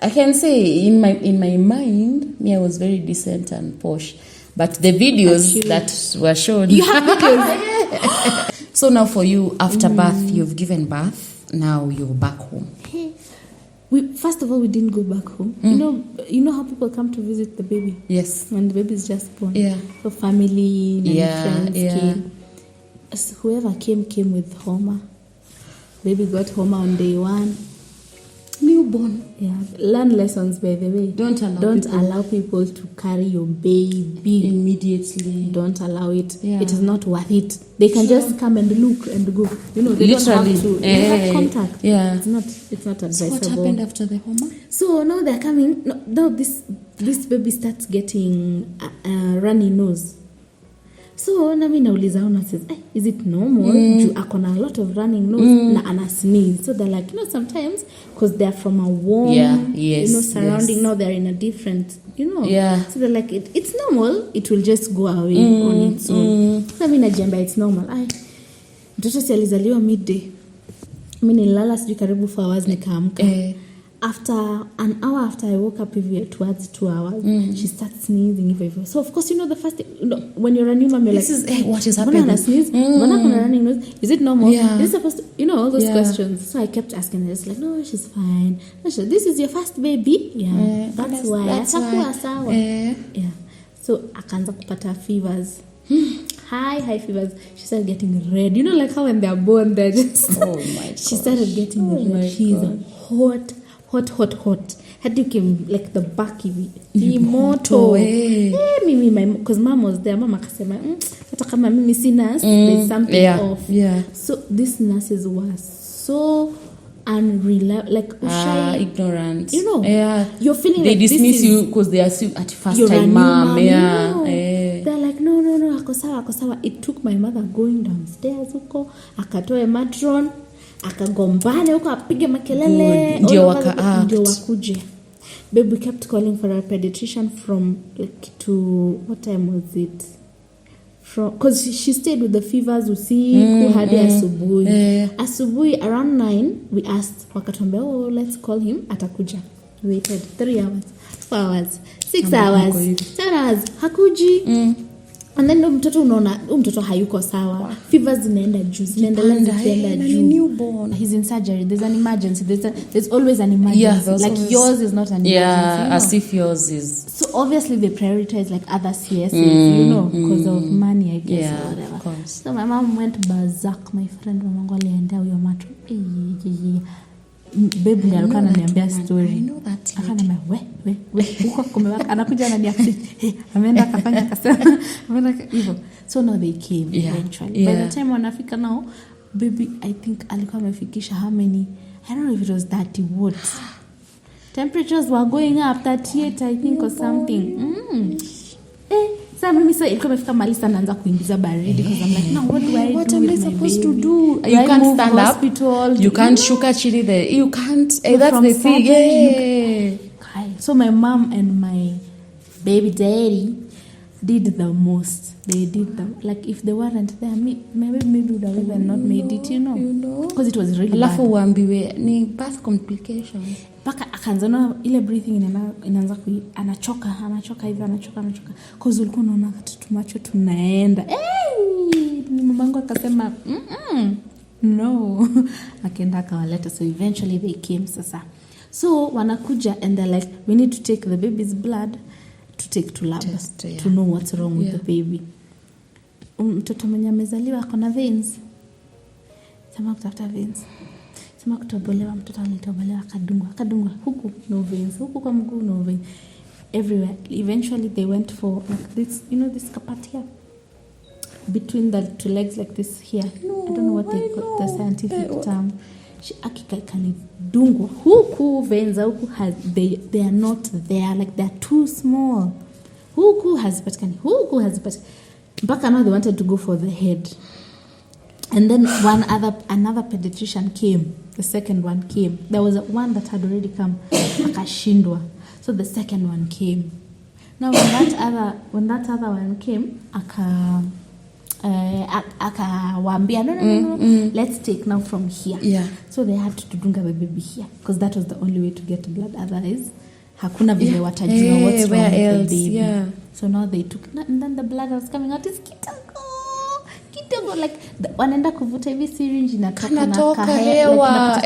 S2: I can say in my mind, I was very decent and posh. But the videos that were shown.
S1: You have videos.
S2: So now for you, after birth, you've given birth. Now you're back home.
S1: First of all, we didn't go back home. You know how people come to visit the baby?
S2: Yes.
S1: When the baby is just born.
S2: Yeah.
S1: So family, friends came. So whoever came with Homa. Baby got Homa on day 1.
S2: Newborn.
S1: Yeah. Learn lessons, by the way.
S2: Don't
S1: allow people to carry your baby
S2: immediately.
S1: Don't allow it. It is not worth it. They can just come and look and go. You know, they
S2: literally
S1: don't have to. They have contact.
S2: Yeah.
S1: It's not advisable.
S2: So what happened after the Homa?
S1: So now they're coming. Now this baby starts getting runny nose. So nami nauliza ona says, is it normal? Akona a lot of running nose na ana sneeze. So they're like, sometimes because they're from a warm, surrounding. Now they're in a different, So they're like, it's normal. It will just go away on its own. Nami najamba it's normal. Mtoto si alizaliwa midday. Mimi nilala sijui karibu 4 hours nikaamka. After an hour after I woke up towards 2 hours, she starts sneezing. So of course, the first thing, when you're running, you're like,
S2: what is happening?
S1: Running nose? Is it normal?
S2: Yeah.
S1: Is it supposed to, all those questions. So I kept asking her, it's like, no, she's fine. This is your first baby? Yeah. That's why. Yeah. So akaanza kupata fevers. High fevers. She started getting red. Like how when they're born, they're just...
S2: Oh my God.
S1: She started getting red. She's hot. Hadi came like the back hivi. Moto. Mimi because mom was there. Mama akasema, hata kama mimi si nurse, there's something off.
S2: Yeah.
S1: So these nurses were so unreliable, like
S2: ignorant.
S1: You're feeling
S2: they
S1: like
S2: dismiss you because they assume at first time mom.
S1: They're like, no, ako sawa. It took my mother going downstairs huko, akatoe matron, akagombane huko, apige makelele,
S2: ndio wakuje.
S1: Babe, we kept calling for a pediatrician from like to, what time was it? Because she stayed with the fevers usiku hadi asubuhi. Asubuhi around 9 we asked, wakatuambia, let's call him, atakuja. We waited 3 hours, 4 hours, 6 hours, 10 hours, hakuji. And then mtoto hayuko sawa. Fevers zinaenda juu, zinaenda juu.
S2: Newborn.
S1: He's in surgery. There's an emergency. There's always an emergency. Like yours is not an emergency.
S2: Yeah, as if yours is.
S1: So obviously they prioritize like other CSs, because of money, I guess, or whatever.
S2: Of course.
S1: So my mom went berserk. My friend mamangu aliendea huyo macho. Baby alikuwa ananiambia story. Akaniambia we huko kumewaka, anakuja ananiambia ameenda kafanya kasema ameenda hivyo. So now they came eventually. By the time wanafika now, baby I think alikuwa amefikisha how many, I don't know if it was 30 watts. Temperatures were going up 38 I think or something. Sasa mimi ilikuwa imefika mahali sana naanza kuingiza baridi because I'm like, no, what am I supposed to do?
S2: You can't stand up. You can't shuka chini there. You can't. That's the thing. Yeah.
S1: So my mom and my baby daddy did the most. They did them. Like if they weren't there, maybe would have even not made it, because it was really
S2: bad. Alafu uambiwe ni birth complication.
S1: Paka akaanza ile breathing inaanza anachoka hivi anachoka cause ulikuwa unaona tumacho tunaenda. Ni mamangu akasema no. Akaenda akawaleta, so eventually they came sasa. So wanakuja and they're like, we need to take the baby's blood to take to lab to know what's wrong with the baby. Mtoto mwenye amezaliwa akona veins. Sema kutafuta veins. Sema kutobolewa, mtoto alitobolewa akadungwa huku no veins, huku kwa mguu no veins, everywhere. Eventually they went for like this, this kapatia between the two legs like this here. I don't know what they call the scientific term. She akikali dungwa huku veins huku they are not there, like they are too small. Huku hazipatikani. Mpaka now they wanted to go for the head. And then another pediatrician came. The second one came. There was one that had already come. Akashindwa. So the second one came. Now when that other one came, akawambia no. Let's take now from here.
S2: Yeah.
S1: So they had to dunga the baby here because that was the only way to get blood. Otherwise, hakuna vile watajua what's wrong with the baby. Yeah. So now they took, and then the blood was coming out. It's kidogo, like wanaenda kuvuta hivi syringe inatoka hewa.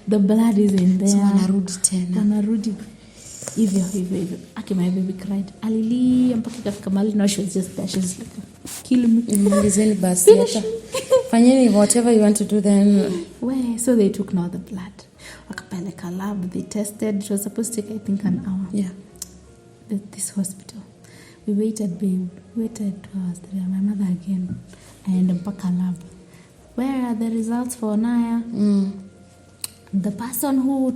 S1: The blood is in there.
S2: So wanarudi
S1: hivyo. My baby cried. Alilia mpaka ikafika mahali. No, she was just there. She was like, kill me.
S2: Malizeni basi hata. Fanyeni whatever you want to do then.
S1: So they took now the blood. Wakapeleka lab. They tested. It was supposed to take, I think, an hour.
S2: Yeah.
S1: This hospital. We waited, babe. 2 hours. There, my mother again. And mpaka lab. Where are the results for Naya? The person who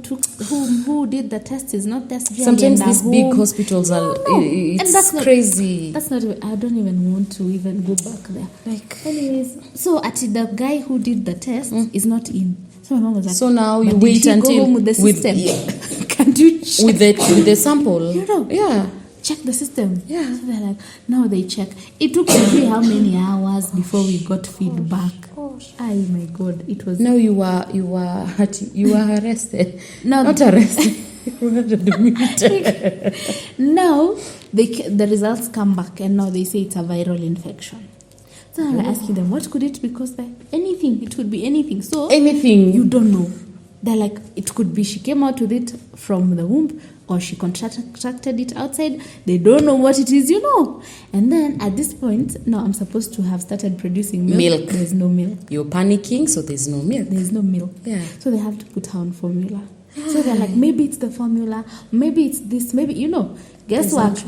S1: did the test is not this.
S2: Sometimes these big hospitals are. It's crazy.
S1: That's not. I don't even want to even go back there.
S2: Like,
S1: anyways, so the guy who did the test is not in. So my mom was like,
S2: so now you wait until
S1: go home with the system. Can you check
S2: with the sample? Yeah.
S1: Check the system.
S2: Yeah.
S1: So they're like, now they check. It took maybe how many hours before we got feedback. Oh my God, it was.
S2: Now you were arrested.
S1: No,
S2: not arrested. You were admitted.
S1: Now the results come back and now they say it's a viral infection. So I'm asking them, what could it be caused by? Anything. It could be anything. So
S2: anything.
S1: You don't know. They're like, it could be she came out with it from the womb or she contracted it outside. They don't know what it is, And then at this point, now I'm supposed to have started producing milk. There's no milk.
S2: You're panicking, so there's no milk.
S1: There's no milk.
S2: Yeah.
S1: So they have to put her on formula. So they're like, maybe it's the formula, maybe it's this, maybe, Guess what?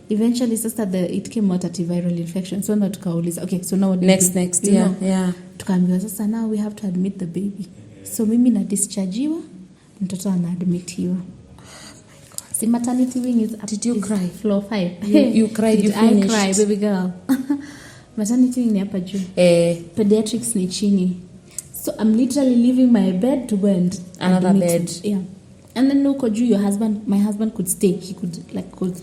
S1: Eventually, sister, it came out at a viral infection. So now tukauliza, okay, so now what do
S2: next,
S1: yeah. Tukaambiwa sasa, now we have to admit the baby. So mimi na dischargeiwa, mtoto anaadmitiwa. See, maternity wing is up.
S2: Did you cry?
S1: Floor 5.
S2: You cried, you finished.
S1: I cry, baby girl. Maternity wing ni hapa juu. Pediatrics ni chini. So I'm literally leaving my bed to go and
S2: another bed.
S1: Yeah. And then uko juu, my husband could stay. He could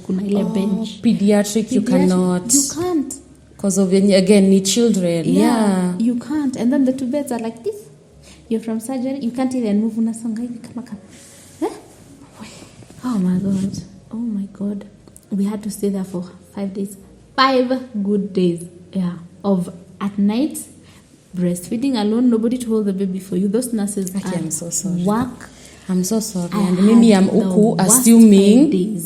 S1: kuna ile bench.
S2: Pediatric, you cannot.
S1: You can't.
S2: Because of, again, need children. Yeah.
S1: You can't. And then the 2 beds are like this. You're from surgery. You can't even move. Unasonga hivi kama. Oh my God. Oh my God. We had to stay there for 5 days. 5 good days. Yeah. Of at night, breastfeeding alone, nobody to hold the baby for you. Those nurses
S2: I'm so sorry.
S1: Work.
S2: I'm so sorry. And maybe I'm assuming.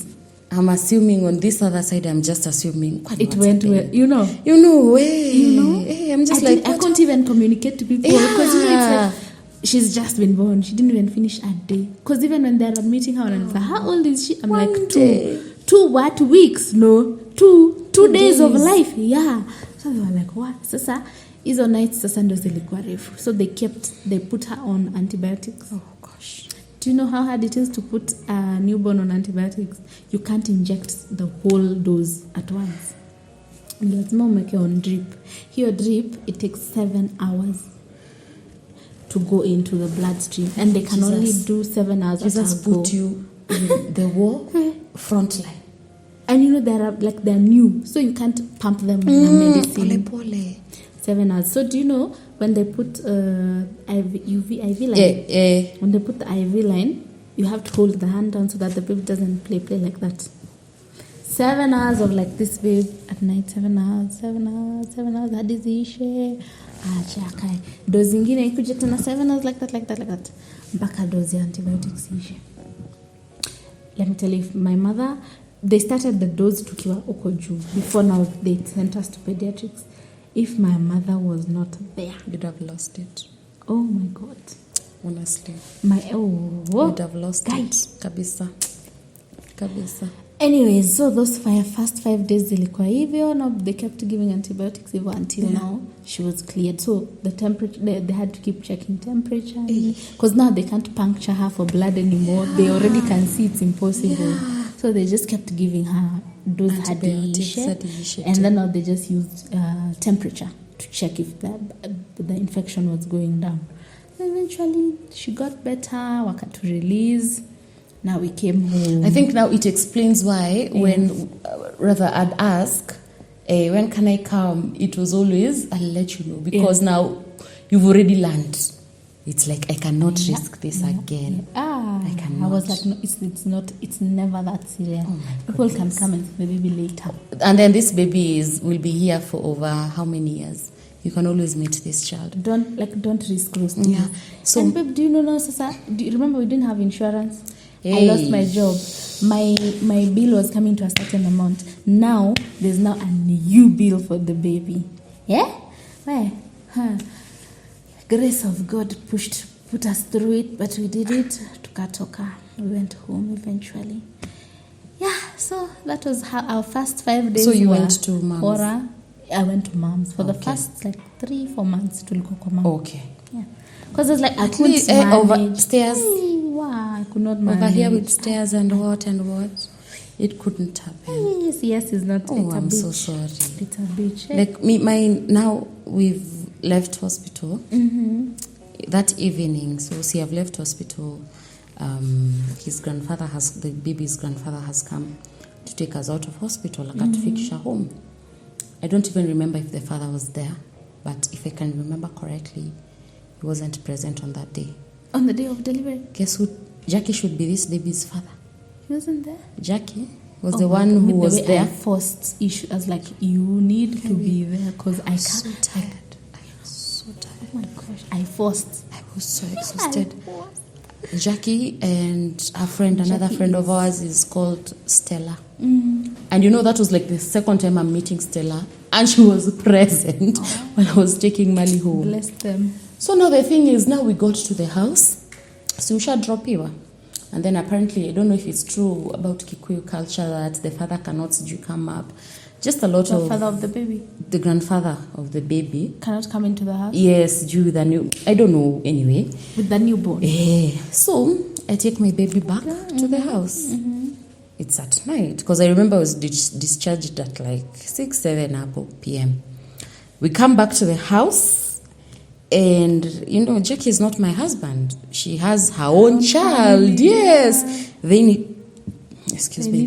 S2: I'm assuming on this other side, I'm just assuming.
S1: It went well. You know.
S2: Hey, I'm just
S1: I can't even communicate to people. Because it's like, she's just been born. She didn't even finish a day. Because even when they're admitting her, and like, how old is she? I'm like, 2. 2 what? Weeks? No. 2 days of life. Yeah. So they were like, what? Sasa, hizo nights sasa ndo zilikuwa refu. So they put her on antibiotics.
S2: Oh gosh.
S1: Do you know how hard it is to put a newborn on antibiotics? You can't inject the whole dose at once. Lazima umeke on drip. Here drip, it takes 7 hours to go into the bloodstream, and they can only do 7 hours.
S2: Jesus put you in the war front line,
S1: and you know they're new, so you can't pump them with medicine.
S2: Pole.
S1: 7 hours. So do you know when they put IV line? When they put the IV line, you have to hold the hand down so that the baby doesn't play like that. 7 hours of like this babe at night. 7 hours. Hadi ziishe. Acha dozi ingine ikuja tena 7 hours like that. Mpaka dozi ya antibiotics ishe. Let me tell you, my mother, they started the dose tukiwa uko juu. Before now, they sent us to pediatrics. If my mother was not there,
S2: you'd have lost it.
S1: Oh my God.
S2: Honestly.
S1: You'd
S2: have lost it. Kabisa.
S1: Anyways, so those first 5 days zilikuwa hivyo. Now they kept giving antibiotics even until now she was cleared. So the temperature, they had to keep checking temperature. Because now they can't puncture her for blood anymore. They already can see it's impossible. So they just kept giving her those antibiotics. And then now they just used temperature to check if the infection was going down. So eventually she got better, wakatu release. Now we came home.
S2: I think now it explains why when rather I'd ask, when can I come? It was always, I'll let you know. Because now you've already learned. It's like, I cannot risk this again. I cannot.
S1: I was like, no, it's never that serious. People can come and see the baby later.
S2: And then this baby will be here for over how many years? You can always meet this child.
S1: Don't risk those things. Yeah. So, and babe, do you know, Sasa? Do you remember we didn't have insurance? I lost my job. My bill was coming to a certain amount. Now there's now a new bill for the baby. Yeah? Why? Grace of God put us through it, but we did it. Tukatoka. We went home eventually. Yeah, so that was how our first 5 days.
S2: So you went to mom's?
S1: Horror. I went to mom's for the first 3-4 months. Tulikuwa kwa mom.
S2: Okay.
S1: Yeah. Because it's like I couldn't manage.
S2: Over stairs.
S1: I could not manage.
S2: Over here with stairs and what. It couldn't happen.
S1: Yes, it's not.
S2: Oh, I'm so sorry.
S1: It's a bitch.
S2: Like now we've left hospital. That evening, so see, I've left hospital. The baby's grandfather has come to take us out of hospital, like at Fikisha home. I don't even remember if the father was there, but if I can remember correctly, he wasn't present on that day.
S1: On the day of delivery?
S2: Guess who? Jackie should be this baby's father.
S1: He wasn't there?
S2: Jackie was the one who was there.
S1: I forced issue. I was like, you need to be there because I can't.
S2: So tired. I was so tired.
S1: Oh my gosh. I forced.
S2: I was so exhausted. Jackie and a friend, another friend of ours is called Stella. And you know, that was like the second time I'm meeting Stella. And she was present when I was taking Mali home.
S1: Bless them.
S2: So now the thing is, now we got to the house. So we should drop here. And then apparently, I don't know if it's true about Kikuyu culture that the father cannot come up. Just a lot of...
S1: The father of the baby?
S2: The grandfather of the baby.
S1: Cannot come into the house?
S2: Yes, due with the new... I don't know, anyway.
S1: With the newborn?
S2: So, I take my baby back to the house. It's at night. Because I remember I was discharged at like 6, 7 p.m. We come back to the house, and, Jackie is not my husband. She has her own child.
S1: Family.
S2: Yes. They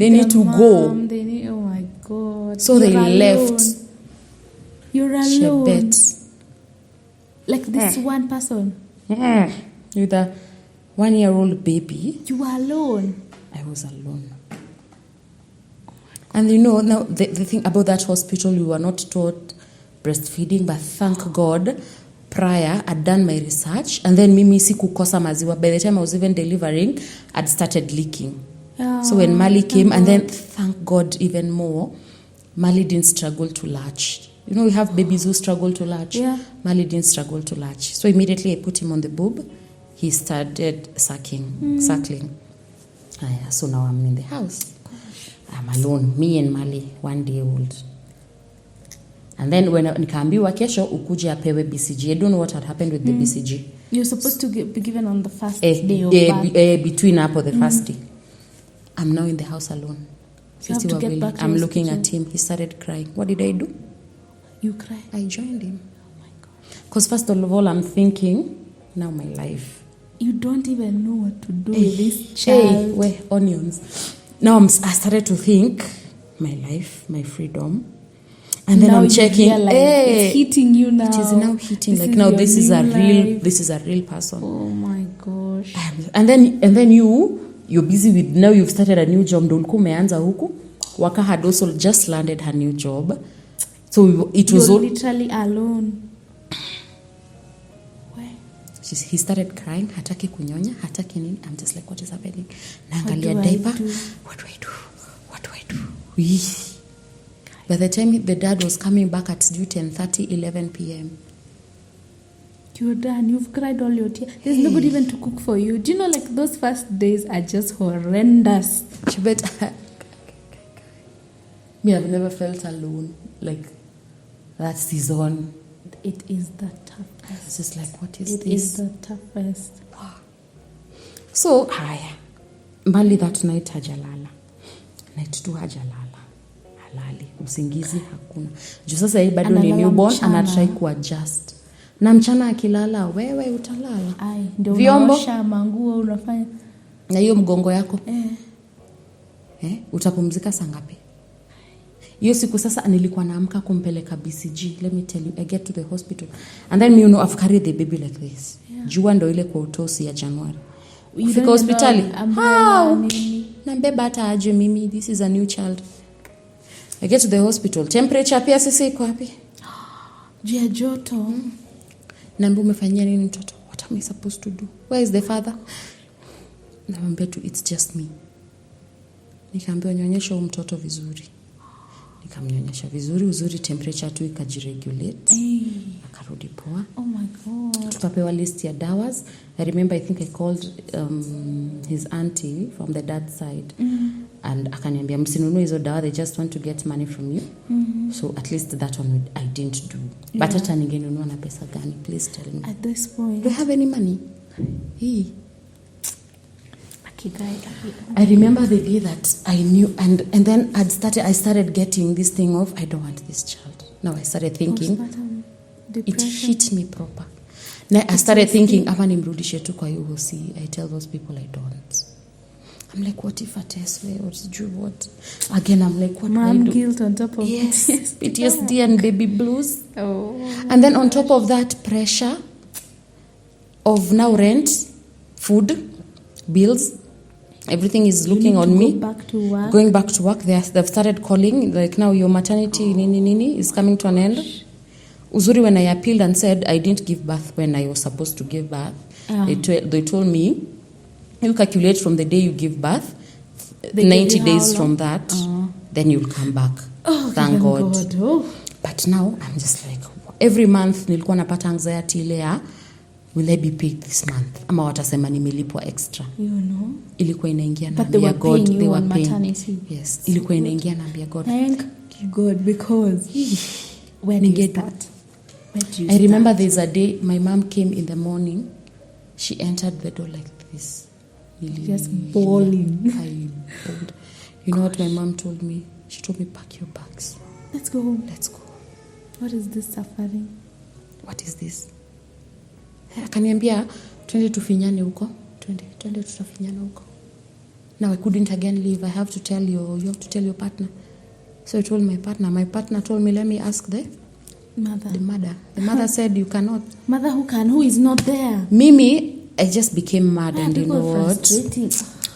S2: need to go.
S1: Oh my God.
S2: So they left.
S1: You're alone.
S2: Chebet.
S1: Like this one person.
S2: With a 1-year-old baby.
S1: You were alone.
S2: I was alone. And now the thing about that hospital, we were not taught breastfeeding, but thank God, prior, I'd done my research, and then mimi sikukosa maziwa. By the time I was even delivering, I'd started leaking. So when Mali came, and then thank God even more, Mali didn't struggle to latch. We have babies who struggle to latch.
S1: Yeah.
S2: Mali didn't struggle to latch. So immediately I put him on the boob. He started suckling. So now I'm in the house. I'm alone, me and Mali, 1 day old. And then when nikaambiwa kesho ukuje apewe BCG. I don't know what had happened with the BCG.
S1: You're supposed to be given on the first day of birth.
S2: Between the first day. I'm now in the house alone.
S1: You have to get back to
S2: I'm
S1: hospital.
S2: looking at him. He started crying. What did I do?
S1: You cried?
S2: I joined him.
S1: Oh my God.
S2: Because first of all, I'm thinking, now my life.
S1: You don't even know what to do with this child.
S2: Where onions. Now I started to think, my life, my freedom. And then
S1: now
S2: I'm checking.
S1: It's hitting you now.
S2: It is now hitting. This is a real person.
S1: Oh my gosh.
S2: And then you're busy with, now you've started a new job. Ndo ulikuwa umeanza huku. Waka had also just landed her new job. So it was
S1: You're literally alone.
S2: He started crying. Hataki kunyonya, hataki nini. I'm just like, what is happening? Naangalia diaper. What do I do? By the time the dad was coming back at 10:30, 11 p.m.
S1: You're done. You've cried all your tears. There's nobody even to cook for you. Do you know, like, those first days are just horrendous.
S2: Me, I've never felt alone. Like, that season.
S1: It is the toughest.
S2: It's just like, what is this?
S1: It is the toughest.
S2: Wow. So, haya. Mali that night hajalala. Night 2 hajalala. Halali. Usingizi hakuna. Juu sasa hii bado ni newborn, anatry kuadjust. Na mchana akilala, wewe utalala.
S1: Ai, ndio
S2: vyombo,
S1: unaosha manguo unafanya.
S2: Na hiyo mgongo yako. Utapumzika saa ngapi? Hiyo siku sasa nilikuwa naamka kumpeleka BCG. Let me tell you, I get to the hospital. And then I've carried the baby like this. Yeah. Jua ndo ile kwa utosi ya Januari. Kufika hospitali. How? Nambeba hata aje mimi. This is a new child. I get to the hospital. Temperature pia sisi iko wapi?
S1: Jua joto.
S2: Naambia umefanyia nini mtoto? What am I supposed to do? Where is the father? Naambia tu, it's just me. Nikaambia nyonyesha mtoto vizuri. Nikamnyonyesha vizuri, uzuri temperature tu ikajiregulate. Akarudi poa.
S1: Oh my God.
S2: Tukapewa list ya dawas. I remember, I think I called his auntie from the dad's side. And akaniambia msinunue hizo dawa, they just want to get money from you. So at least that one I didn't do. Yeah. But hata ningenunua na pesa gani? Please tell me.
S1: At this point.
S2: Do you have any money? I remember the day that I knew, and then I started getting this thing of, I don't want this child. Now I started thinking, it hit me proper. Now I started thinking, ama nimrudishe tu kwa UOC. I tell those people I don't. I'm like, what if I test me? What? Again, I'm like, what
S1: Mom
S2: do?
S1: Guilt on top of
S2: PTSD and baby blues.
S1: Oh.
S2: And then on top of that, pressure of now rent, food, bills. Everything is looking on me. Going back to work. They've started calling, like, now your maternity nini is coming to an end. Uzuri, when I appealed and said I didn't give birth when I was supposed to give birth, they told me, you calculate from the day you give birth, 90 days from that, then you'll come back. Thank God. But now I'm just like, every month nilikuwa napata anxiety ile ya, will I be paid this month? Ama watasema nimelipwa extra. Ilikuwa inaingia na ambia God, they were paying. Yes, ilikuwa inaingia na ambia God.
S1: Thank God, because when you start?
S2: I remember there's a day my mom came in the morning. She entered the door like this.
S1: Just bawling.
S2: I bawled. You know what my mom told me? She told me, pack your bags.
S1: Let's go home.
S2: Let's go.
S1: What is this suffering?
S2: What is this? Akaniambia, twende tufinyane huko. Twende tutafinyana huko. Now I couldn't again leave. I have to tell you have to tell your partner. So I told my partner. My partner told me, let me ask the
S1: Mother.
S2: The mother. The mother said, you cannot.
S1: Mother who can? Who is not there?
S2: Mimi, I just became mad, and you know what?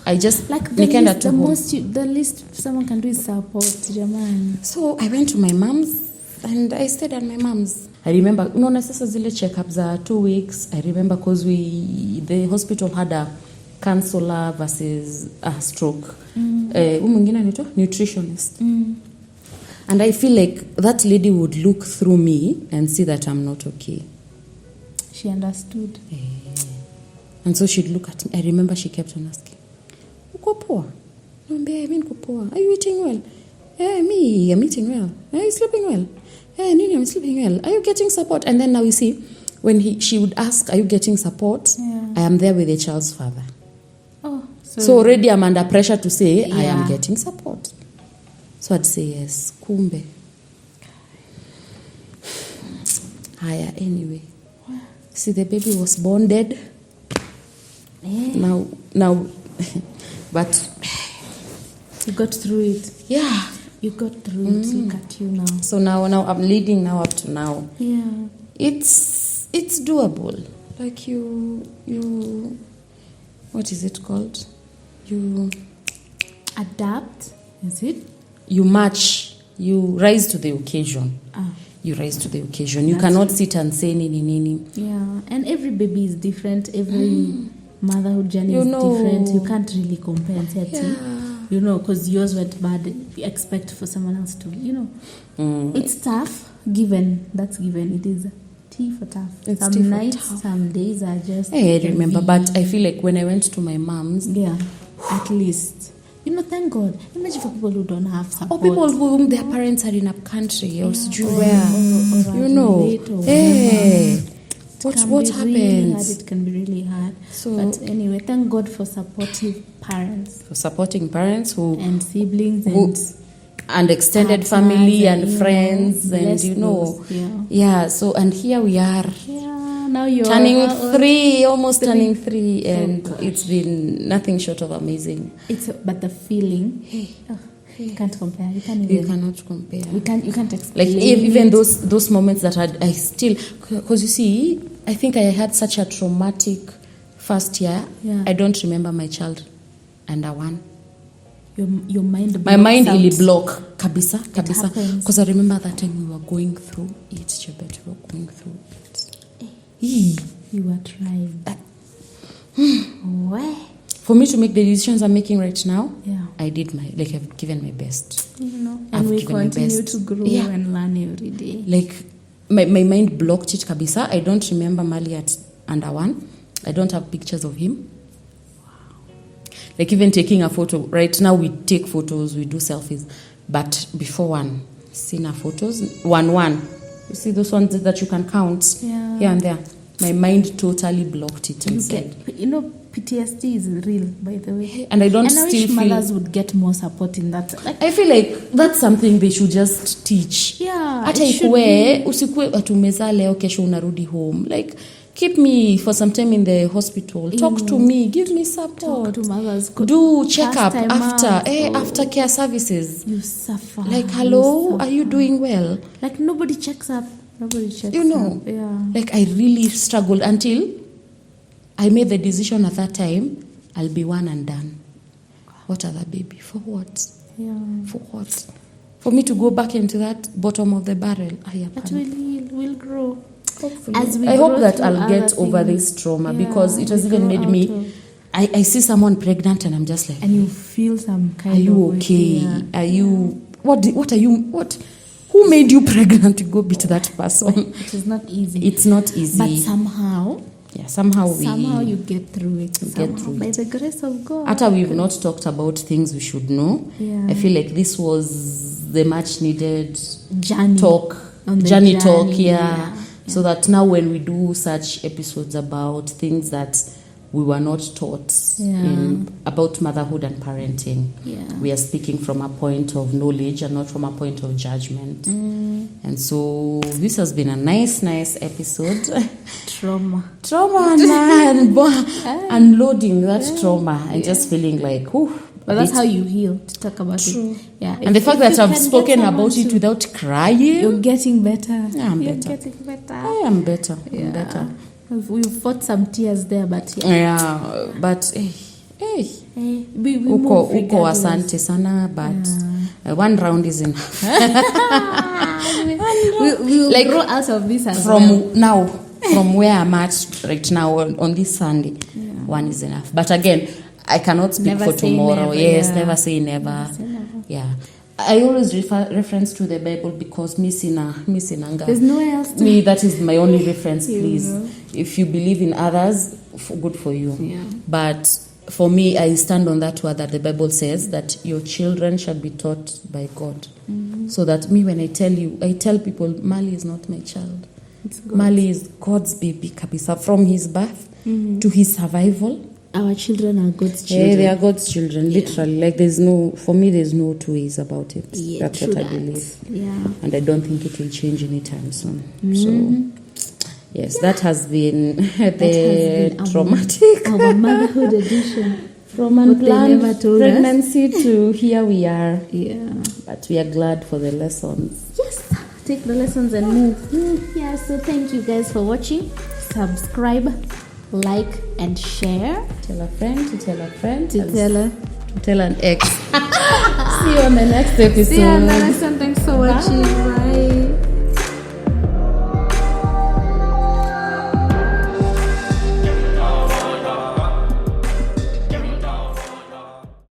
S2: I just
S1: like the least someone can do is support, Jaman.
S2: So I went to my mom's and I stayed at my mom's. I remember, sasa zile checkups za 2 weeks. I remember because the hospital had a counselor versus a stroke. Mwingine anaitwa nutritionist. And I feel like that lady would look through me and see that I'm not okay.
S1: She understood.
S2: And so she'd look at me. I remember she kept on asking, uko poa? Naambia, mimi niko poa. Are you eating well? Me, I'm eating well. Are you sleeping well? Nini, I'm sleeping well. Are you getting support? And then now you see, when she would ask, are you getting support? Yeah. I am there with the child's father.
S1: Oh,
S2: so already I'm under pressure to say, I am getting support. So I'd say yes. Kumbe. Haya, anyway. See, the baby was born dead. Now, but
S1: you got through it.
S2: Yeah.
S1: You got through it. Look at you now.
S2: So now I'm leading now up to now.
S1: Yeah.
S2: It's doable. Like you what is it called? You
S1: adapt, is it?
S2: You match. You rise to the occasion. You rise to the occasion. You cannot sit and say nini.
S1: Yeah. And every baby is different. Every motherhood journey is different. You can't really compare and say, because yours went bad. You expect for someone else to, It's tough. That's given. It is tea for tough.
S2: It's
S1: some nights, some days are just.
S2: I remember, but I feel like when I went to my mom's.
S1: Yeah, at least. Thank God. Imagine for people who don't have support.
S2: Or people whom their parents are in a country or where. What happens?
S1: It can be really hard. But anyway, thank God for supportive parents.
S2: For supporting parents and
S1: siblings
S2: and extended family and friends and so and here we are.
S1: Yeah, now you're
S2: almost turning three, and it's been nothing short of amazing.
S1: But the feeling, you can't compare. You
S2: cannot compare.
S1: You can't explain.
S2: Like even those moments that I still, because you see, I think I had such a traumatic first year. Yeah. I don't remember my child under one.
S1: Your mind.
S2: My mind really block kabisa. Because I remember that time we were going through it, Chebet. We were going through it.
S1: You were trying.
S2: For me to make the decisions I'm making right now,
S1: I
S2: did I've given my best.
S1: And we continue to grow and learn every day.
S2: Like, my mind blocked it kabisa. I don't remember Mali at under one. I don't have pictures of him.
S1: Wow.
S2: Like, even taking a photo. Right now, we take photos, we do selfies. But before one, seen our photos. One. You see those ones that you can count here and there. My mind totally blocked it and said,
S1: PTSD is real, by the way.
S2: And I don't
S1: I wish mothers would get more support in that.
S2: I feel like that's something they should just teach.
S1: Yeah.
S2: Hata ikuwe, usikue atumeza leo kesho unarudi home. Like, keep me for some time in the hospital. Talk to me. Give me support.
S1: Talk to mothers.
S2: Do check up after care services.
S1: You suffer.
S2: Like, hello, are you doing well?
S1: Like, nobody checks up. Nobody checks up. Yeah.
S2: Like, I really struggled until I made the decision at that time, I'll be one and done. What other baby? For what?
S1: Yeah.
S2: For what? For me to go back into that bottom of the barrel.
S1: But we'll grow.
S2: Hopefully. I hope that I'll get over this trauma because it has even made me... I see someone pregnant and I'm just like...
S1: And you feel some kind of...
S2: Are you okay? Yeah. Are you... What are you... What... Who made you pregnant to go beat that person?
S1: It is not easy.
S2: It's not easy.
S1: But somehow...
S2: Yeah, somehow
S1: you get through it. By the grace of God.
S2: After we've not talked about things we should know, I feel like this was the much needed
S1: journey
S2: talk. Journey talk, so that now when we do such episodes about things that we were not taught about motherhood and parenting.
S1: Yeah.
S2: We are speaking from a point of knowledge and not from a point of judgment. And so this has been a nice episode.
S1: Trauma
S2: and unloading that trauma and just feeling like, whew.
S1: But that's how you heal, to talk about it. Yeah.
S2: And the fact that I've spoken about it without crying.
S1: You're getting better.
S2: Yeah, I'm
S1: You're
S2: better.
S1: getting better.
S2: I am better.
S1: Yeah.
S2: I'm better.
S1: We've fought some tears there, but
S2: yeah, but
S1: we
S2: uko
S1: move
S2: asante sana, but one round is enough.
S1: we'll
S2: like,
S1: grow out of this as
S2: from
S1: well.
S2: now, from where I'm at right now on this Sunday, one is enough. But again, I cannot speak
S1: Never
S2: for
S1: say
S2: tomorrow.
S1: never,
S2: Yes,
S1: yeah.
S2: never say never.
S1: Never say never.
S2: Yeah. I always reference to the Bible because me sinanga.
S1: There's nowhere else to
S2: Me, that is my only reference,
S1: You
S2: please.
S1: know.
S2: If you believe in others, good for you.
S1: Yeah.
S2: But for me, I stand on that word that the Bible says that your children shall be taught by God. So that me, when I tell people, Mali is not my child.
S1: It's God.
S2: Mali is God's baby, kabisa, from his birth to his survival.
S1: Our children are God's children.
S2: Yeah, they are God's children, literally. Like there's no two ways about it.
S1: Yeah,
S2: That's
S1: true
S2: what I
S1: that.
S2: believe.
S1: Yeah.
S2: And I don't think it will change anytime soon. So, yes, that has been the traumatic.
S1: Our Motherhood Edition.
S2: From
S1: What they
S2: unplanned
S1: never told us.
S2: pregnancy to here we are.
S1: Yeah.
S2: But we are glad for the lessons.
S1: Yes. Take the lessons and move. Yeah, so thank you guys for watching. Subscribe, like, and share.
S2: Tell a friend to tell a friend
S1: To tell
S2: an ex. See you on the next episode.
S1: See you on the next one. Thanks for watching. Bye.